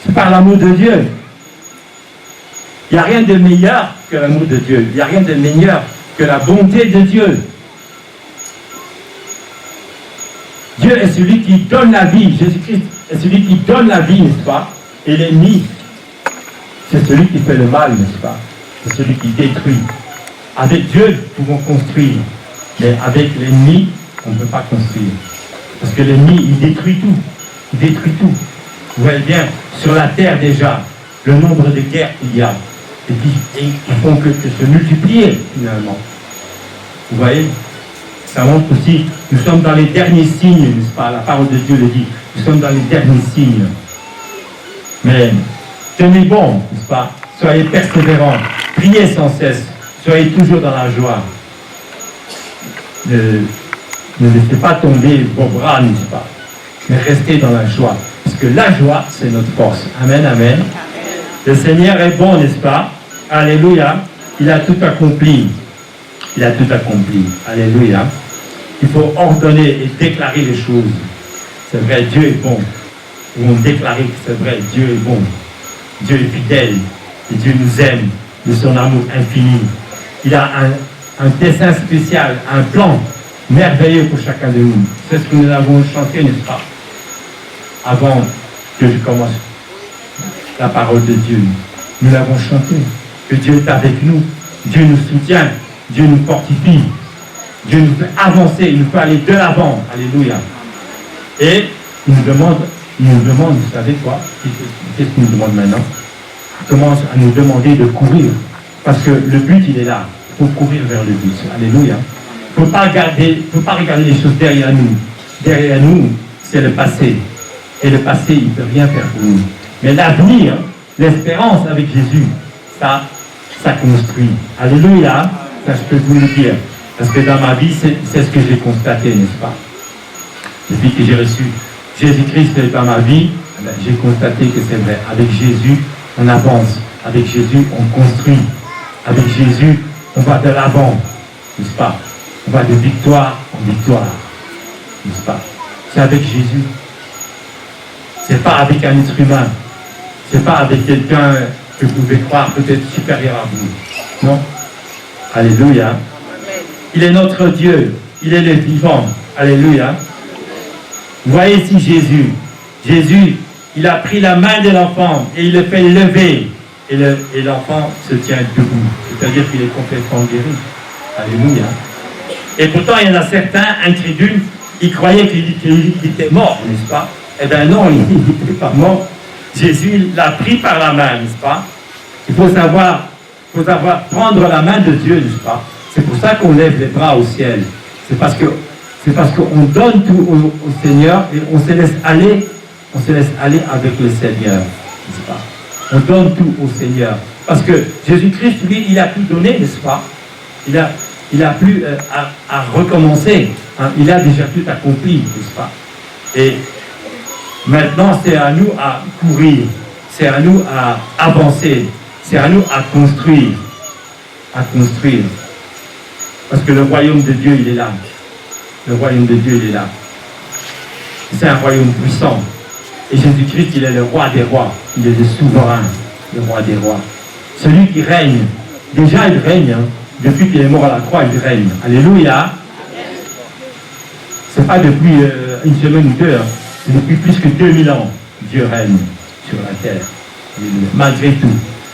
C'est par l'amour de Dieu. Il n'y a rien de meilleur que l'amour de Dieu. Il n'y a rien de meilleur que la bonté de Dieu. Dieu est celui qui donne la vie. Jésus-Christ est celui qui donne la vie, n'est-ce pas? Et l'ennemi, c'est celui qui fait le mal, n'est-ce pas? C'est celui qui détruit. Avec Dieu, nous pouvons construire. Mais avec l'ennemi, on ne peut pas construire. Parce que l'ennemi, il détruit tout. Il détruit tout. Vous voyez bien, sur la terre déjà, le nombre de guerres qu'il y a. Et puis, ils font que se multiplier, finalement. Vous voyez? Ça montre aussi, nous sommes dans les derniers signes, n'est-ce pas? La parole de Dieu le dit. Nous sommes dans les derniers signes. Mais, tenez bon, n'est-ce pas? Soyez persévérants. Priez sans cesse. Soyez toujours dans la joie. Ne laissez pas tomber vos bras, n'est-ce pas? Mais restez dans la joie. Parce que la joie, c'est notre force. Amen, amen. Le Seigneur est bon, n'est-ce pas? Alléluia. Il a tout accompli. Il a tout accompli. Alléluia. Il faut ordonner et déclarer les choses. C'est vrai, Dieu est bon. Ils vont déclarer que c'est vrai, Dieu est bon. Dieu est fidèle. Et Dieu nous aime de son amour infini. Il a un dessein spécial, un plan merveilleux pour chacun de nous. C'est ce que nous avons chanté, n'est-ce pas? Avant que je commence la parole de Dieu. Nous l'avons chanté. Que Dieu est avec nous. Dieu nous soutient. Dieu nous fortifie. Dieu nous fait avancer. Il nous fait aller de l'avant. Alléluia. Et il nous demande, vous savez quoi? Qu'est-ce qu'il nous demande maintenant? Il commence à nous demander de courir. Parce que le but, il est là. Il faut courir vers le but. Alléluia. Il ne faut pas regarder les choses derrière nous. Derrière nous, c'est le passé. Et le passé, il ne peut rien faire pour nous. Mais l'avenir, l'espérance avec Jésus, ça construit. Alléluia. Ça, je peux vous le dire. Parce que dans ma vie, c'est ce que j'ai constaté, n'est-ce pas? Depuis que j'ai reçu Jésus-Christ dans ma vie, j'ai constaté que c'est vrai. Avec Jésus, on avance. Avec Jésus, on construit. Avec Jésus, on va de l'avant. N'est-ce pas? On va de victoire en victoire. N'est-ce pas? C'est avec Jésus. C'est pas avec un être humain. C'est pas avec quelqu'un que vous pouvez croire peut-être supérieur à vous. Non? Alléluia. Il est notre Dieu. Il est le vivant. Alléluia. Vous voyez ici Jésus. Jésus, il a pris la main de l'enfant et il le fait lever. Et l'enfant se tient debout. C'est-à-dire qu'il est complètement guéri. Alléluia. Et pourtant, il y en a certains incrédules, ils croyaient qu'il était mort, n'est-ce pas? Eh bien non, il n'était pas mort. Jésus l'a pris par la main, n'est-ce pas? Il faut savoir prendre la main de Dieu, n'est-ce pas? C'est pour ça qu'on lève les bras au ciel. C'est parce qu'on donne tout au Seigneur et on se laisse aller avec le Seigneur, n'est-ce pas? On donne tout au Seigneur. Parce que Jésus-Christ, lui, il a tout donné, n'est-ce pas? Il a plus à recommencer. Hein? Il a déjà tout accompli, n'est-ce pas? Et maintenant, c'est à nous à courir. C'est à nous à avancer. C'est à nous à construire. À construire. Parce que le royaume de Dieu, il est là. Le royaume de Dieu, il est là. C'est un royaume puissant. Et Jésus-Christ, il est le roi des rois. Il est le souverain, le roi des rois. Celui qui règne. Déjà, il règne. Hein. Depuis qu'il est mort à la croix, il règne. Alléluia. C'est pas depuis une semaine ou deux. Hein. C'est depuis plus que 2000 ans. Dieu règne sur la terre. Malgré tout.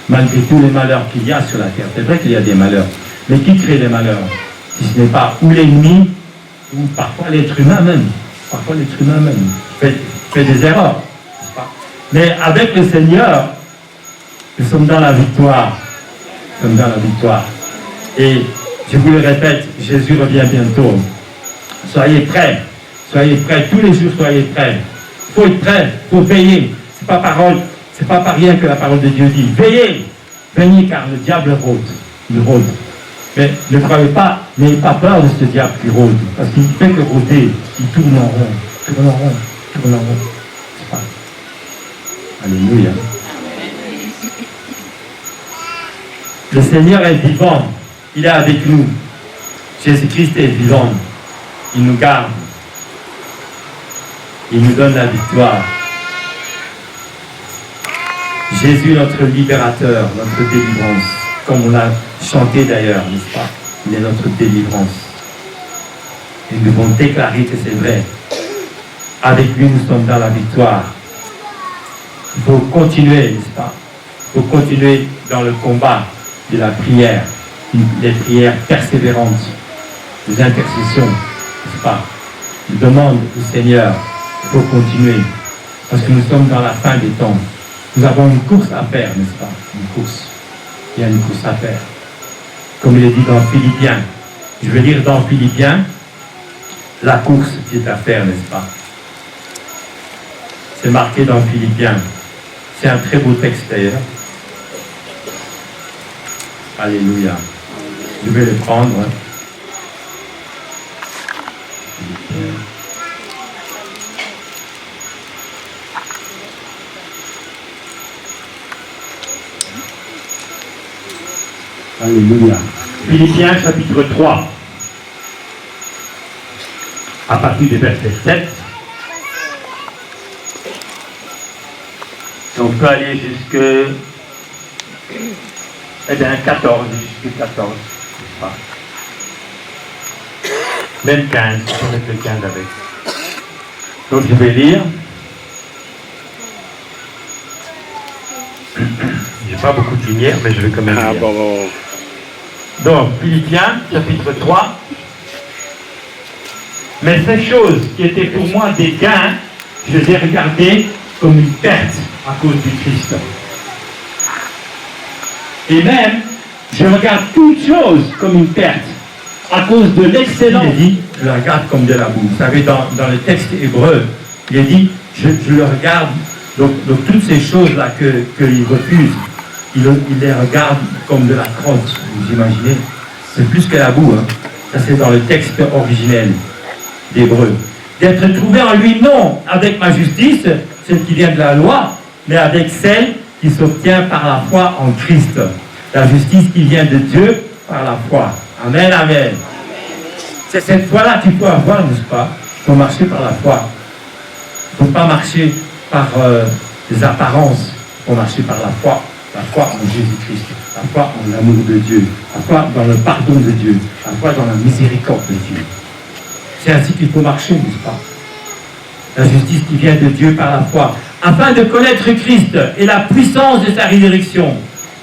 Malgré tous les malheurs qu'il y a sur la terre. C'est vrai qu'il y a des malheurs. Mais qui crée les malheurs? Si ce n'est pas ou l'ennemi, ou parfois l'être humain même. Parfois l'être humain même fait des erreurs. Mais avec le Seigneur, nous sommes dans la victoire. Nous sommes dans la victoire. Et je vous le répète, Jésus revient bientôt. Soyez prêts. Soyez prêts. Tous les jours, soyez prêts. Il faut être prêt. Il faut veiller. C'est pas par rien que la parole de Dieu dit. Veillez. Veillez car le diable rôde. Il rôde. Mais ne croyez pas, n'ayez pas peur de ce diable qui rôde. Parce qu'il ne fait que rôder. Il tourne en rond. Tourne en rond. Tourne en rond. C'est pas. Alléluia. Le Seigneur est vivant. Il est avec nous. Jésus-Christ est vivant. Il nous garde. Il nous donne la victoire. Jésus, notre libérateur, notre délivrance. Comme on l'a chanté d'ailleurs, n'est-ce pas? Il est notre délivrance. Et nous devons déclarer que c'est vrai. Avec lui, nous sommes dans la victoire. Il faut continuer, n'est-ce pas? Il faut continuer dans le combat de la prière, les prières persévérantes, les intercessions, n'est-ce pas? Je demande au Seigneur, il faut continuer, parce que nous sommes dans la fin des temps. Nous avons une course à faire, n'est-ce pas? Une course. Il y a une course à faire. Comme il est dit dans Philippiens. Je veux dire dans Philippiens, la course qui est à faire, n'est-ce pas? C'est marqué dans Philippiens. C'est un très beau texte d'ailleurs. Alléluia. Je vais le prendre. Alléluia. Philippiens chapitre 3. À partir du verset 7. On peut aller jusque 14, jusqu'à 14. Pas. Même 15, on peut mettre le 15 avec. Donc je vais lire. J'ai pas beaucoup de lumière, mais je vais quand même lire. Donc, Philippiens, chapitre 3. Mais ces choses qui étaient pour moi des gains, je les ai regardées comme une perte à cause du Christ. Et même, je regarde toutes choses comme une perte à cause de l'excellence. Il dit, je le regarde comme de la boue. Vous savez, dans le texte hébreu, il est dit, je le regarde, donc toutes ces choses-là qu'il refuse, il les regarde comme de la crotte, vous imaginez. C'est plus que la boue, hein. Ça c'est dans le texte originel d'hébreu. D'être trouvé en lui, non avec ma justice, celle qui vient de la loi, mais avec celle qui s'obtient par la foi en Christ. La justice qui vient de Dieu par la foi. Amen, amen. C'est cette foi-là qu'il faut avoir, n'est-ce pas? Il faut marcher par la foi. Il ne faut pas marcher par les apparences. Il faut marcher par la foi. La foi en Jésus-Christ. La foi en l'amour de Dieu. La foi dans le pardon de Dieu. La foi dans la miséricorde de Dieu. C'est ainsi qu'il faut marcher, n'est-ce pas? La justice qui vient de Dieu par la foi. Afin de connaître Christ et la puissance de sa résurrection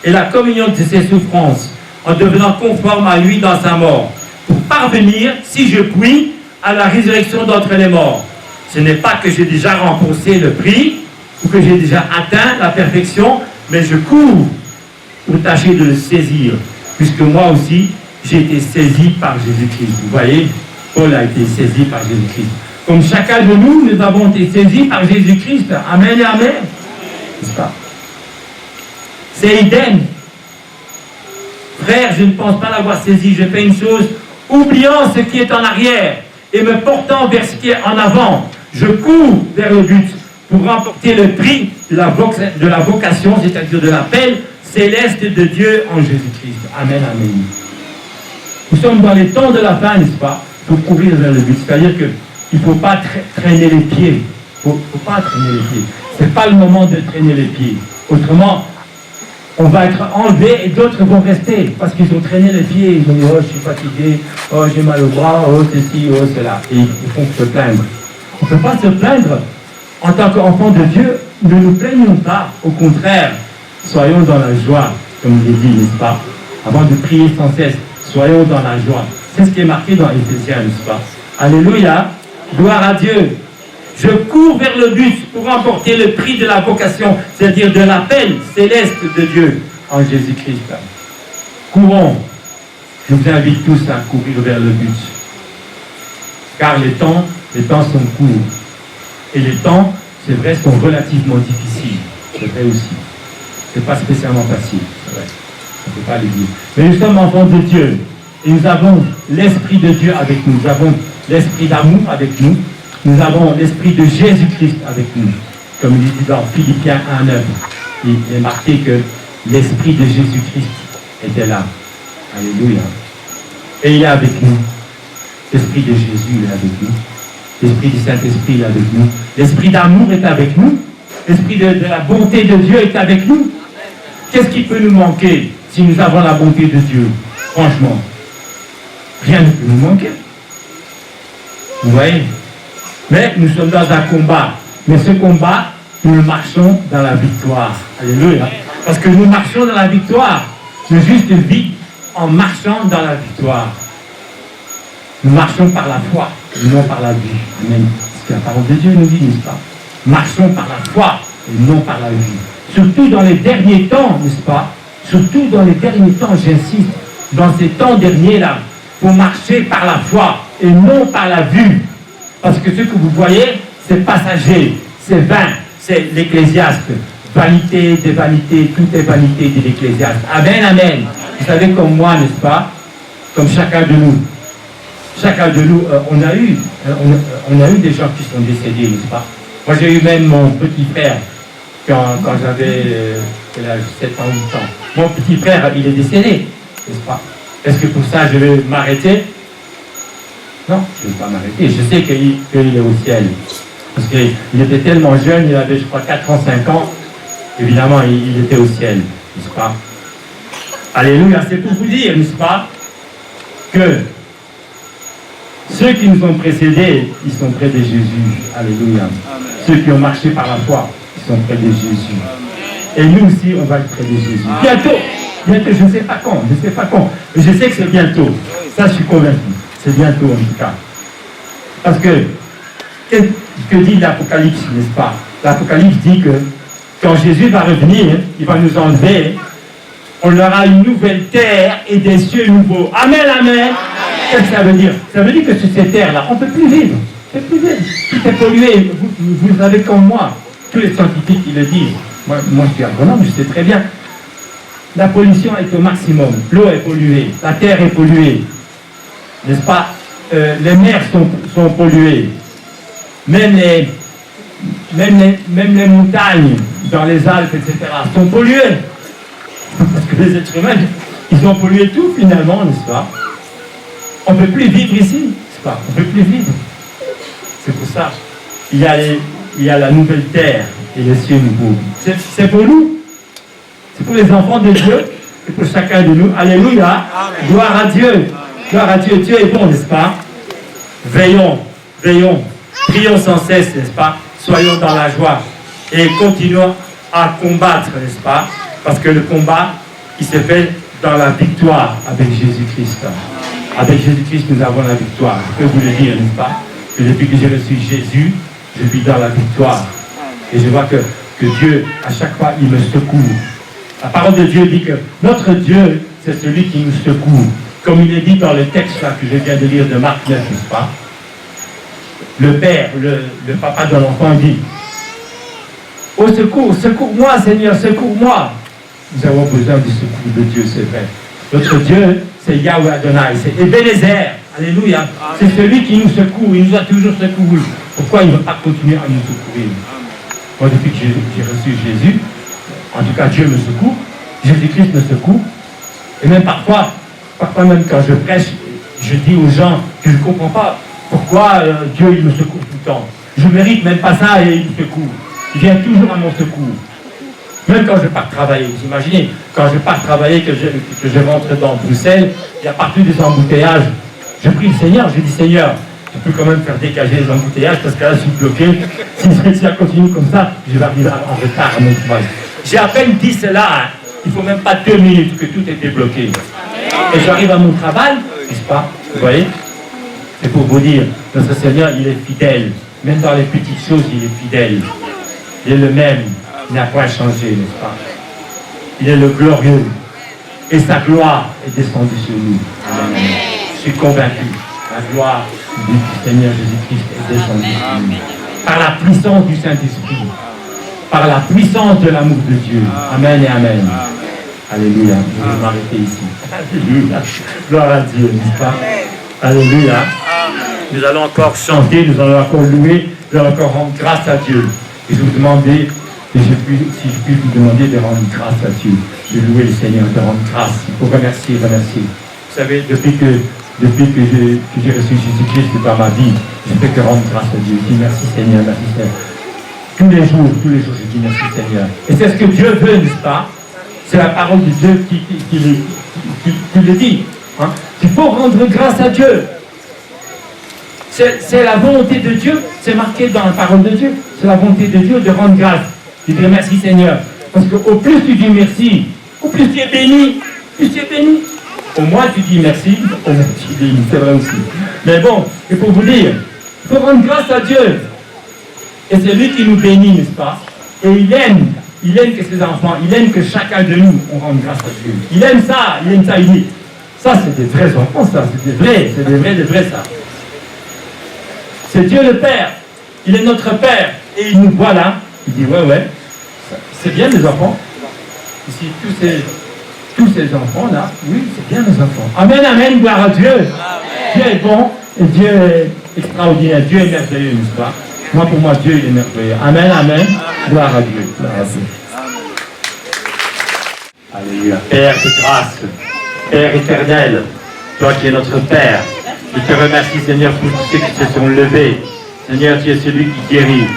et la communion de ses souffrances, en devenant conforme à lui dans sa mort, pour parvenir, si je puis, à la résurrection d'entre les morts. Ce n'est pas que j'ai déjà remboursé le prix, ou que j'ai déjà atteint la perfection, mais je cours pour tâcher de le saisir, puisque moi aussi, j'ai été saisi par Jésus-Christ. Vous voyez, Paul a été saisi par Jésus-Christ. Comme chacun de nous, nous avons été saisis par Jésus-Christ. Amen et amen. N'est-ce pas? C'est idem. Frère, je ne pense pas l'avoir saisi. Je fais une chose, oubliant ce qui est en arrière et me portant vers ce qui est en avant. Je cours vers le but pour remporter le prix de la vocation, c'est-à-dire de l'appel céleste de Dieu en Jésus-Christ. Amen, amen. Nous sommes dans les temps de la fin, n'est-ce pas? Pour courir vers le but. C'est-à-dire qu'il ne faut pas traîner les pieds. Il ne faut pas traîner les pieds. Ce n'est pas le moment de traîner les pieds. Autrement, on va être enlevé et d'autres vont rester parce qu'ils ont traîné les pieds. Ils ont dit, oh, je suis fatigué, oh, j'ai mal au bras, oh, ceci, oh, cela. Et ils font se plaindre. On ne peut pas se plaindre. En tant qu'enfant de Dieu, ne nous plaignons pas. Au contraire, soyons dans la joie, comme il est dit, n'est-ce pas? Avant de prier sans cesse, soyons dans la joie. C'est ce qui est marqué dans Éphésiens, n'est-ce pas? Alléluia, gloire à Dieu. Je cours vers le but pour remporter le prix de la vocation, c'est-à-dire de l'appel céleste de Dieu en Jésus-Christ. Courons. Je vous invite tous à courir vers le but. Car les temps sont courts. Et les temps, c'est vrai, sont relativement difficiles. C'est vrai aussi. C'est pas spécialement facile. C'est vrai. On ne peut pas le dire. Mais nous sommes enfants de Dieu. Et nous avons l'Esprit de Dieu avec nous. Nous avons l'Esprit d'amour avec nous. Nous avons l'Esprit de Jésus-Christ avec nous. Comme il dit dans Philippiens 1:9. Il est marqué que l'Esprit de Jésus-Christ était là. Alléluia. Et il est avec nous. L'Esprit de Jésus est avec nous. L'Esprit du Saint-Esprit est avec nous. L'Esprit d'amour est avec nous. L'Esprit de la bonté de Dieu est avec nous. Qu'est-ce qui peut nous manquer si nous avons la bonté de Dieu? Franchement, rien ne peut nous manquer. Vous voyez? Mais nous sommes dans un combat. Mais ce combat, nous marchons dans la victoire. Alléluia. Parce que nous marchons dans la victoire. Le juste vit en marchant dans la victoire. Nous marchons par la foi, et non par la vue. Amen. Ce que la parole de Dieu nous dit, n'est-ce pas? Marchons par la foi, et non par la vue. Surtout dans les derniers temps, n'est-ce pas? Surtout dans les derniers temps, j'insiste. Dans ces temps derniers-là, il faut marcher par la foi, et non par la vue. Parce que ce que vous voyez, c'est passager, c'est vain, c'est l'Ecclésiaste. Vanité des vanités, tout est vanité de l'Ecclésiaste. Amen, amen. Vous savez comme moi, n'est-ce pas? Comme chacun de nous. Chacun de nous, on a eu des gens qui sont décédés, n'est-ce pas? Moi, j'ai eu même mon petit frère, quand j'avais 7 ans, 8 ans. Mon petit frère, il est décédé. n'est-ce pas? Est-ce que pour ça je vais m'arrêter? Non, je ne vais pas m'arrêter. Je sais qu'il est au ciel. Parce qu'il était tellement jeune, il avait, je crois, 4 ans, 5 ans. Évidemment, il était au ciel, n'est-ce pas? Alléluia, c'est pour vous dire, n'est-ce pas, que ceux qui nous ont précédés, ils sont près de Jésus. Alléluia. Amen. Ceux qui ont marché par la foi, ils sont près de Jésus. Amen. Et nous aussi, on va être près de Jésus. Amen. Bientôt, je ne sais pas quand, mais je sais que c'est bientôt. Ça, je suis convaincu. C'est bientôt, en tout cas. Parce que dit l'Apocalypse, n'est-ce pas? L'Apocalypse dit que quand Jésus va revenir, il va nous enlever, on aura une nouvelle terre et des cieux nouveaux. Amen, amen. Qu'est-ce que ça veut dire? Ça veut dire que sur ces terres-là, on ne peut plus vivre. On ne peut plus vivre. Tout est pollué. Vous savez comme moi, tous les scientifiques qui le disent. Moi je suis agronome, je sais très bien. La pollution est au maximum. L'eau est polluée, la terre est polluée. N'est-ce pas? Les mers sont polluées. Même les montagnes dans les Alpes, etc., sont polluées. Parce que les êtres humains, ils ont pollué tout finalement, n'est-ce pas? On ne peut plus vivre ici, n'est-ce pas? On ne peut plus vivre. C'est pour ça. Il y a la nouvelle terre et les cieux nouveaux. C'est pour nous. C'est pour les enfants de Dieu et pour chacun de nous. Alléluia. Amen. Gloire à Dieu. Gloire à Dieu. Dieu est bon, n'est-ce pas? Veillons. Prions sans cesse, n'est-ce pas? Soyons dans la joie et continuons à combattre, n'est-ce pas? Parce que le combat, il se fait dans la victoire avec Jésus-Christ. Avec Jésus-Christ, nous avons la victoire. Je peux vous le dire, n'est-ce pas? Que depuis que j'ai reçu Jésus, je vis dans la victoire. Et je vois que Dieu, à chaque fois, il me secoue. La parole de Dieu dit que notre Dieu, c'est celui qui nous secoue. Comme il est dit dans le texte là, que je viens de lire de Marc 9, n'est-ce pas? Le père, le papa de l'enfant dit: au secours, secours-moi, Seigneur, secours-moi. Nous avons besoin du secours de Dieu, c'est vrai. Notre Dieu, c'est Yahweh Adonai, c'est Ebenezer. Alléluia. C'est celui qui nous secoue, il nous a toujours secouru. Pourquoi il ne va pas continuer à nous secourir? Moi, depuis que j'ai reçu Jésus, en tout cas, Dieu me secoue, Jésus-Christ me secoue. Et même parfois même quand je prêche, je dis aux gens que je ne comprends pas pourquoi Dieu il me secoue tout le temps. Je ne mérite même pas ça et il me secoue. Il vient toujours à mon secours. Même quand je pars travailler, vous imaginez, quand je pars travailler, que je rentre dans Bruxelles, il y a partout des embouteillages. Je prie le Seigneur, je dis: Seigneur, je peux quand même faire dégager les embouteillages parce que là je suis bloqué. Si ça continue comme ça, je vais arriver en retard à mon travail. J'ai à peine dit cela, hein. Il ne faut même pas 2 minutes que tout était bloqué. Et j'arrive à mon travail, n'est-ce pas? Vous voyez? C'est pour vous dire, notre Seigneur, il est fidèle. Même dans les petites choses, il est fidèle. Il est le même. Il n'a point changé, n'est-ce pas? Il est le glorieux. Et sa gloire est descendue sur nous. Amen. Je suis convaincu. La gloire du Seigneur Jésus-Christ est descendue sur nous. Par la puissance du Saint-Esprit. Par la puissance de l'amour de Dieu. Amen et amen. Alléluia. Je vais m'arrêter ici. Alléluia. Gloire à Dieu, n'est-ce pas? Alléluia. Nous allons encore chanter, nous allons encore louer, nous allons encore rendre grâce à Dieu. Et je vous demandais, si je puis vous demander de rendre grâce à Dieu, de louer le Seigneur, de rendre grâce. Il faut remercier. Vous savez, depuis que j'ai reçu Jésus-Christ dans ma vie, je ne fais que rendre grâce à Dieu. Je dis merci Seigneur, merci Seigneur. Tous les jours, je dis merci Seigneur. Et c'est ce que Dieu veut, n'est-ce pas? C'est la parole de Dieu qui le dit. Hein? Il faut rendre grâce à Dieu. C'est la volonté de Dieu, c'est marqué dans la parole de Dieu. C'est la volonté de Dieu de rendre grâce. Je dis merci Seigneur. Parce qu'au plus tu dis merci, au plus tu es béni. Au moins tu dis merci, au moins tu es béni. C'est vrai aussi. Mais bon, il faut vous dire, il faut rendre grâce à Dieu. Et c'est lui qui nous bénit, n'est-ce pas? Et il aime que ses enfants, il aime que chacun de nous, on rende grâce à Dieu. Il aime ça, il dit, ça c'est des vrais enfants, ça, c'est des vrais, ça. C'est Dieu le Père, il est notre Père, et il nous voit là, il dit, ouais, c'est bien les enfants. Ici, tous ces enfants-là, oui, c'est bien les enfants. Amen, gloire à Dieu. Amen. Dieu est bon, et Dieu est extraordinaire, Dieu est merveilleux, n'est-ce pas? Moi, pour moi, Dieu, il est merveilleux. Amen. Gloire à Dieu. Alléluia. Père de grâce, Père éternel, toi qui es notre Père, je te remercie, Seigneur, pour tous ceux qui se sont levés. Seigneur, tu es celui qui guérit.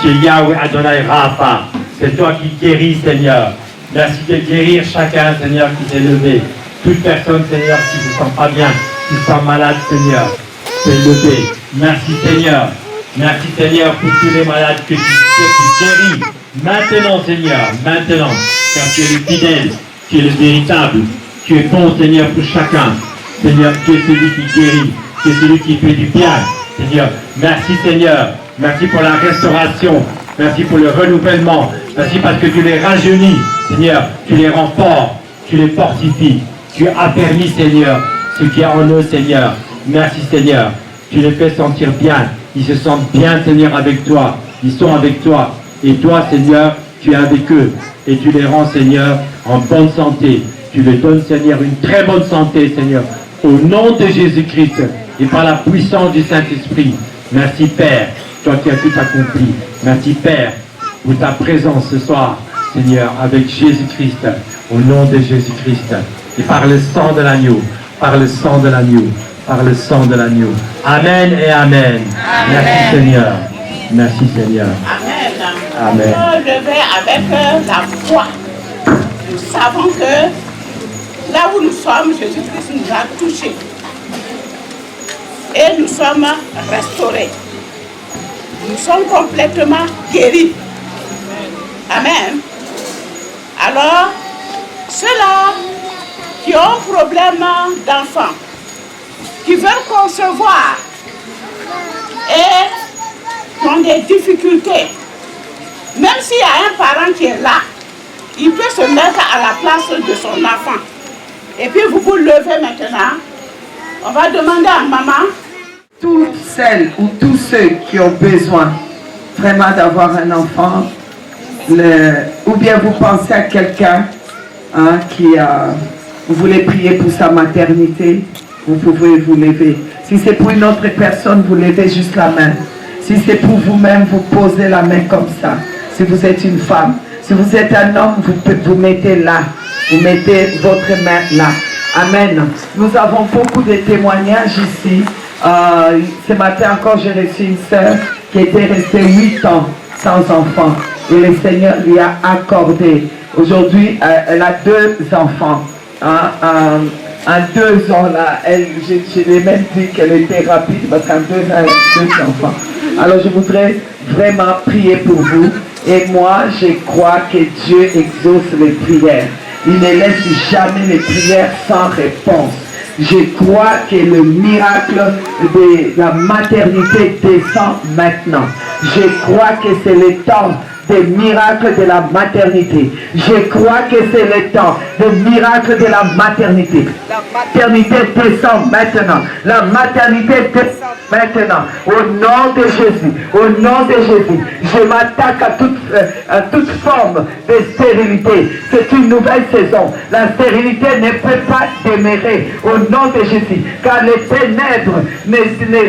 Tu es Yahweh Adonai Rapha. C'est toi qui guéris, Seigneur. Merci de guérir chacun, Seigneur, qui s'est levé. Toute personne, Seigneur, qui ne se sent pas bien, qui se sent malade, Seigneur, s'est levé. Merci, Seigneur. Merci, Seigneur, pour tous les malades que tu guéris. Maintenant, Seigneur, maintenant, car tu es le fidèle, tu es le véritable. Tu es bon, Seigneur, pour chacun. Seigneur, tu es celui qui guérit. Tu es celui qui fait du bien. Seigneur, merci, Seigneur. Merci pour la restauration. Merci pour le renouvellement. Merci parce que tu les rajeunis, Seigneur. Tu les rends forts. Tu les fortifies. Tu affermis, Seigneur, ce qui est en eux, Seigneur. Merci, Seigneur. Tu les fais sentir bien. Ils se sentent bien, Seigneur, avec toi. Ils sont avec toi. Et toi, Seigneur, tu es avec eux. Et tu les rends, Seigneur, en bonne santé. Tu les donnes, Seigneur, une très bonne santé, Seigneur. Au nom de Jésus-Christ et par la puissance du Saint-Esprit. Merci, Père, toi qui as tout accompli. Merci, Père, pour ta présence ce soir, Seigneur, avec Jésus-Christ. Au nom de Jésus-Christ. Et par le sang de l'agneau. Par le sang de l'agneau. Par le sang de l'agneau. Amen et Amen. Merci, Seigneur. Merci, Seigneur. Amen. Amen. On lever avec la foi. Nous savons que là où nous sommes, Jésus-Christ nous a touchés. Et nous sommes restaurés. Nous sommes complètement guéris. Amen. Alors, ceux-là qui ont un problème d'enfant, qui veulent concevoir et qui ont des difficultés, même s'il y a un parent qui est là, il peut se mettre à la place de son enfant. Et puis vous vous levez maintenant. On va demander à maman. Toutes celles ou tous ceux qui ont besoin vraiment d'avoir un enfant, ou bien vous pensez à quelqu'un vous voulez prier pour sa maternité, vous pouvez vous lever. Si c'est pour une autre personne, vous levez juste la main. Si c'est pour vous-même, vous posez la main comme ça. Si vous êtes une femme, si vous êtes un homme, vous mettez là. Vous mettez votre main là. Amen. Nous avons beaucoup de témoignages ici. Ce matin encore, j'ai reçu une sœur qui était restée 8 ans sans enfant. Et le Seigneur lui a accordé. Aujourd'hui, elle a 2 enfants. En 2 ans, là, je l'ai même dit qu'elle était rapide parce qu'en 2 ans, elle a 2 enfants. Alors, je voudrais vraiment prier pour vous. Et moi, je crois que Dieu exauce les prières. Il ne laisse jamais les prières sans réponse. Je crois que le miracle de la maternité descend maintenant. Je crois que c'est le temps des miracles de la maternité. Je crois que c'est le temps des miracles de la maternité. La maternité descend maintenant. La maternité descend maintenant. Au nom de Jésus. Au nom de Jésus. Je m'attaque à toute forme de stérilité. C'est une nouvelle saison. La stérilité ne peut pas demeurer. Au nom de Jésus. Car les ténèbres ne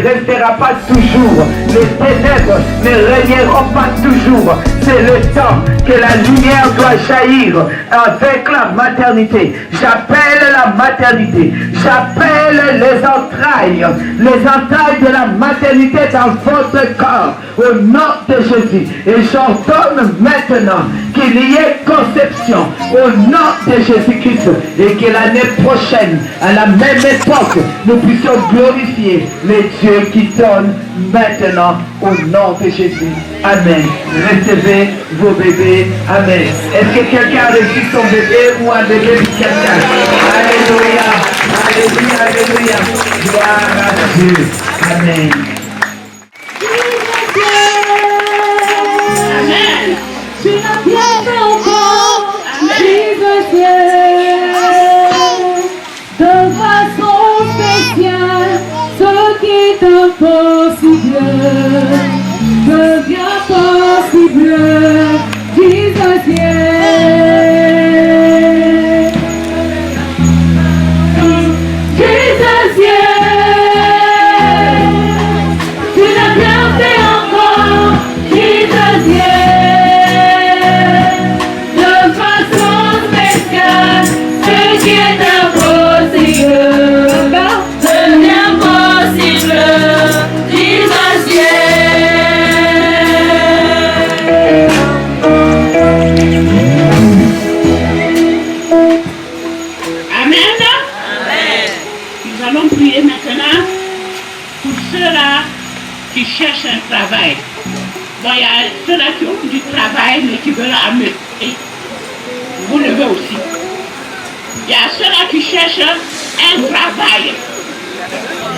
restera pas toujours. Les ténèbres ne régneront pas toujours. C'est le temps que la lumière doit jaillir avec la maternité. J'appelle la maternité. J'appelle les entrailles de la maternité dans votre corps. Au nom de Jésus. Et j'ordonne maintenant qu'il y ait conception. Au nom de Jésus-Christ. Et que l'année prochaine, à la même époque, nous puissions glorifier les dieux qui donnent maintenant au nom de Jésus. Amen. Recevez vos bébés. Amen. Est-ce que quelqu'un a reçu son bébé ou un bébé de quelqu'un? Alléluia. Alléluia. Alléluia. Gloire à Dieu. Amen. Amen. Tu n'as bien fait encore, Jésus, de façon spéciale, ce qui est impossible devient possible, Jésus. qui cherchent un travail. Bon, il y a ceux-là qui ont du travail, mais qui veulent amener. Vous levez aussi. Il y a ceux-là qui cherchent un travail.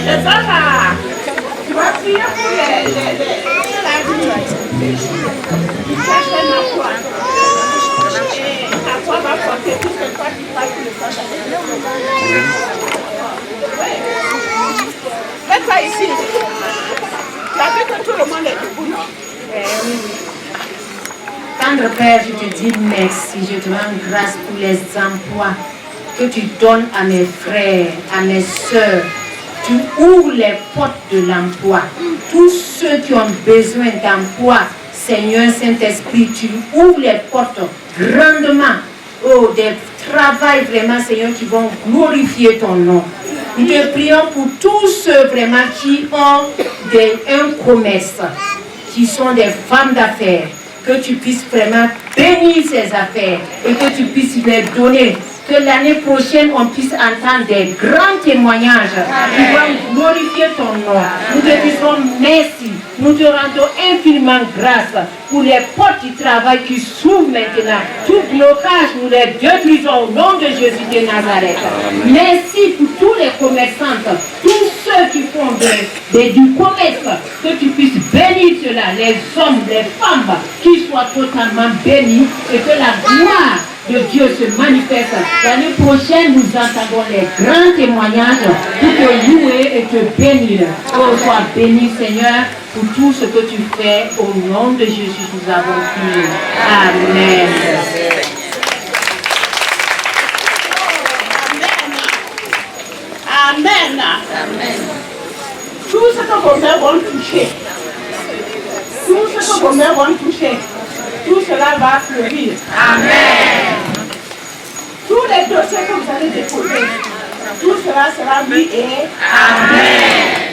C'est ça, là. Tu vas prier pour les qui cherchent un emploi. Et ta foi va porter tout ce que toi tu passes pour le faire. Mets-toi ici. Tu as vu que tout le monde est debout, non? Oui. Tendre Père, je te dis merci, je te rends grâce pour les emplois que tu donnes à mes frères, à mes soeurs. Tu ouvres les portes de l'emploi. Tous ceux qui ont besoin d'emploi, Seigneur Saint-Esprit, tu ouvres les portes grandement. Oh, des travails vraiment, Seigneur, qui vont glorifier ton nom. Nous te prions pour tous ceux vraiment qui ont un commerce, qui sont des femmes d'affaires, que tu puisses vraiment bénir ces affaires et que tu puisses les donner. Que l'année prochaine, on puisse entendre des grands témoignages qui vont glorifier ton nom. Nous te disons merci. Nous te rendons infiniment grâce pour les portes du travail qui s'ouvrent maintenant. Tout blocage, nous les détruisons au nom de Jésus de Nazareth. Merci pour tous les commerçantes, tous ceux qui font du commerce, que tu puisses bénir cela, les hommes, les femmes, qu'ils soient totalement bénis et que la gloire de Dieu se manifeste. L'année prochaine, nous entendons les grands témoignages pour te louer et te bénir. Oh, sois béni, Seigneur, pour tout ce que tu fais. Au nom de Jésus, nous avons prié. Amen. Amen. Amen. Tout ce que vos mains vont toucher, tout ce que vos mains vont toucher, tout cela va fleurir. Amen. Tous les dossiers que vous allez déposer, tout cela sera mis et Amen.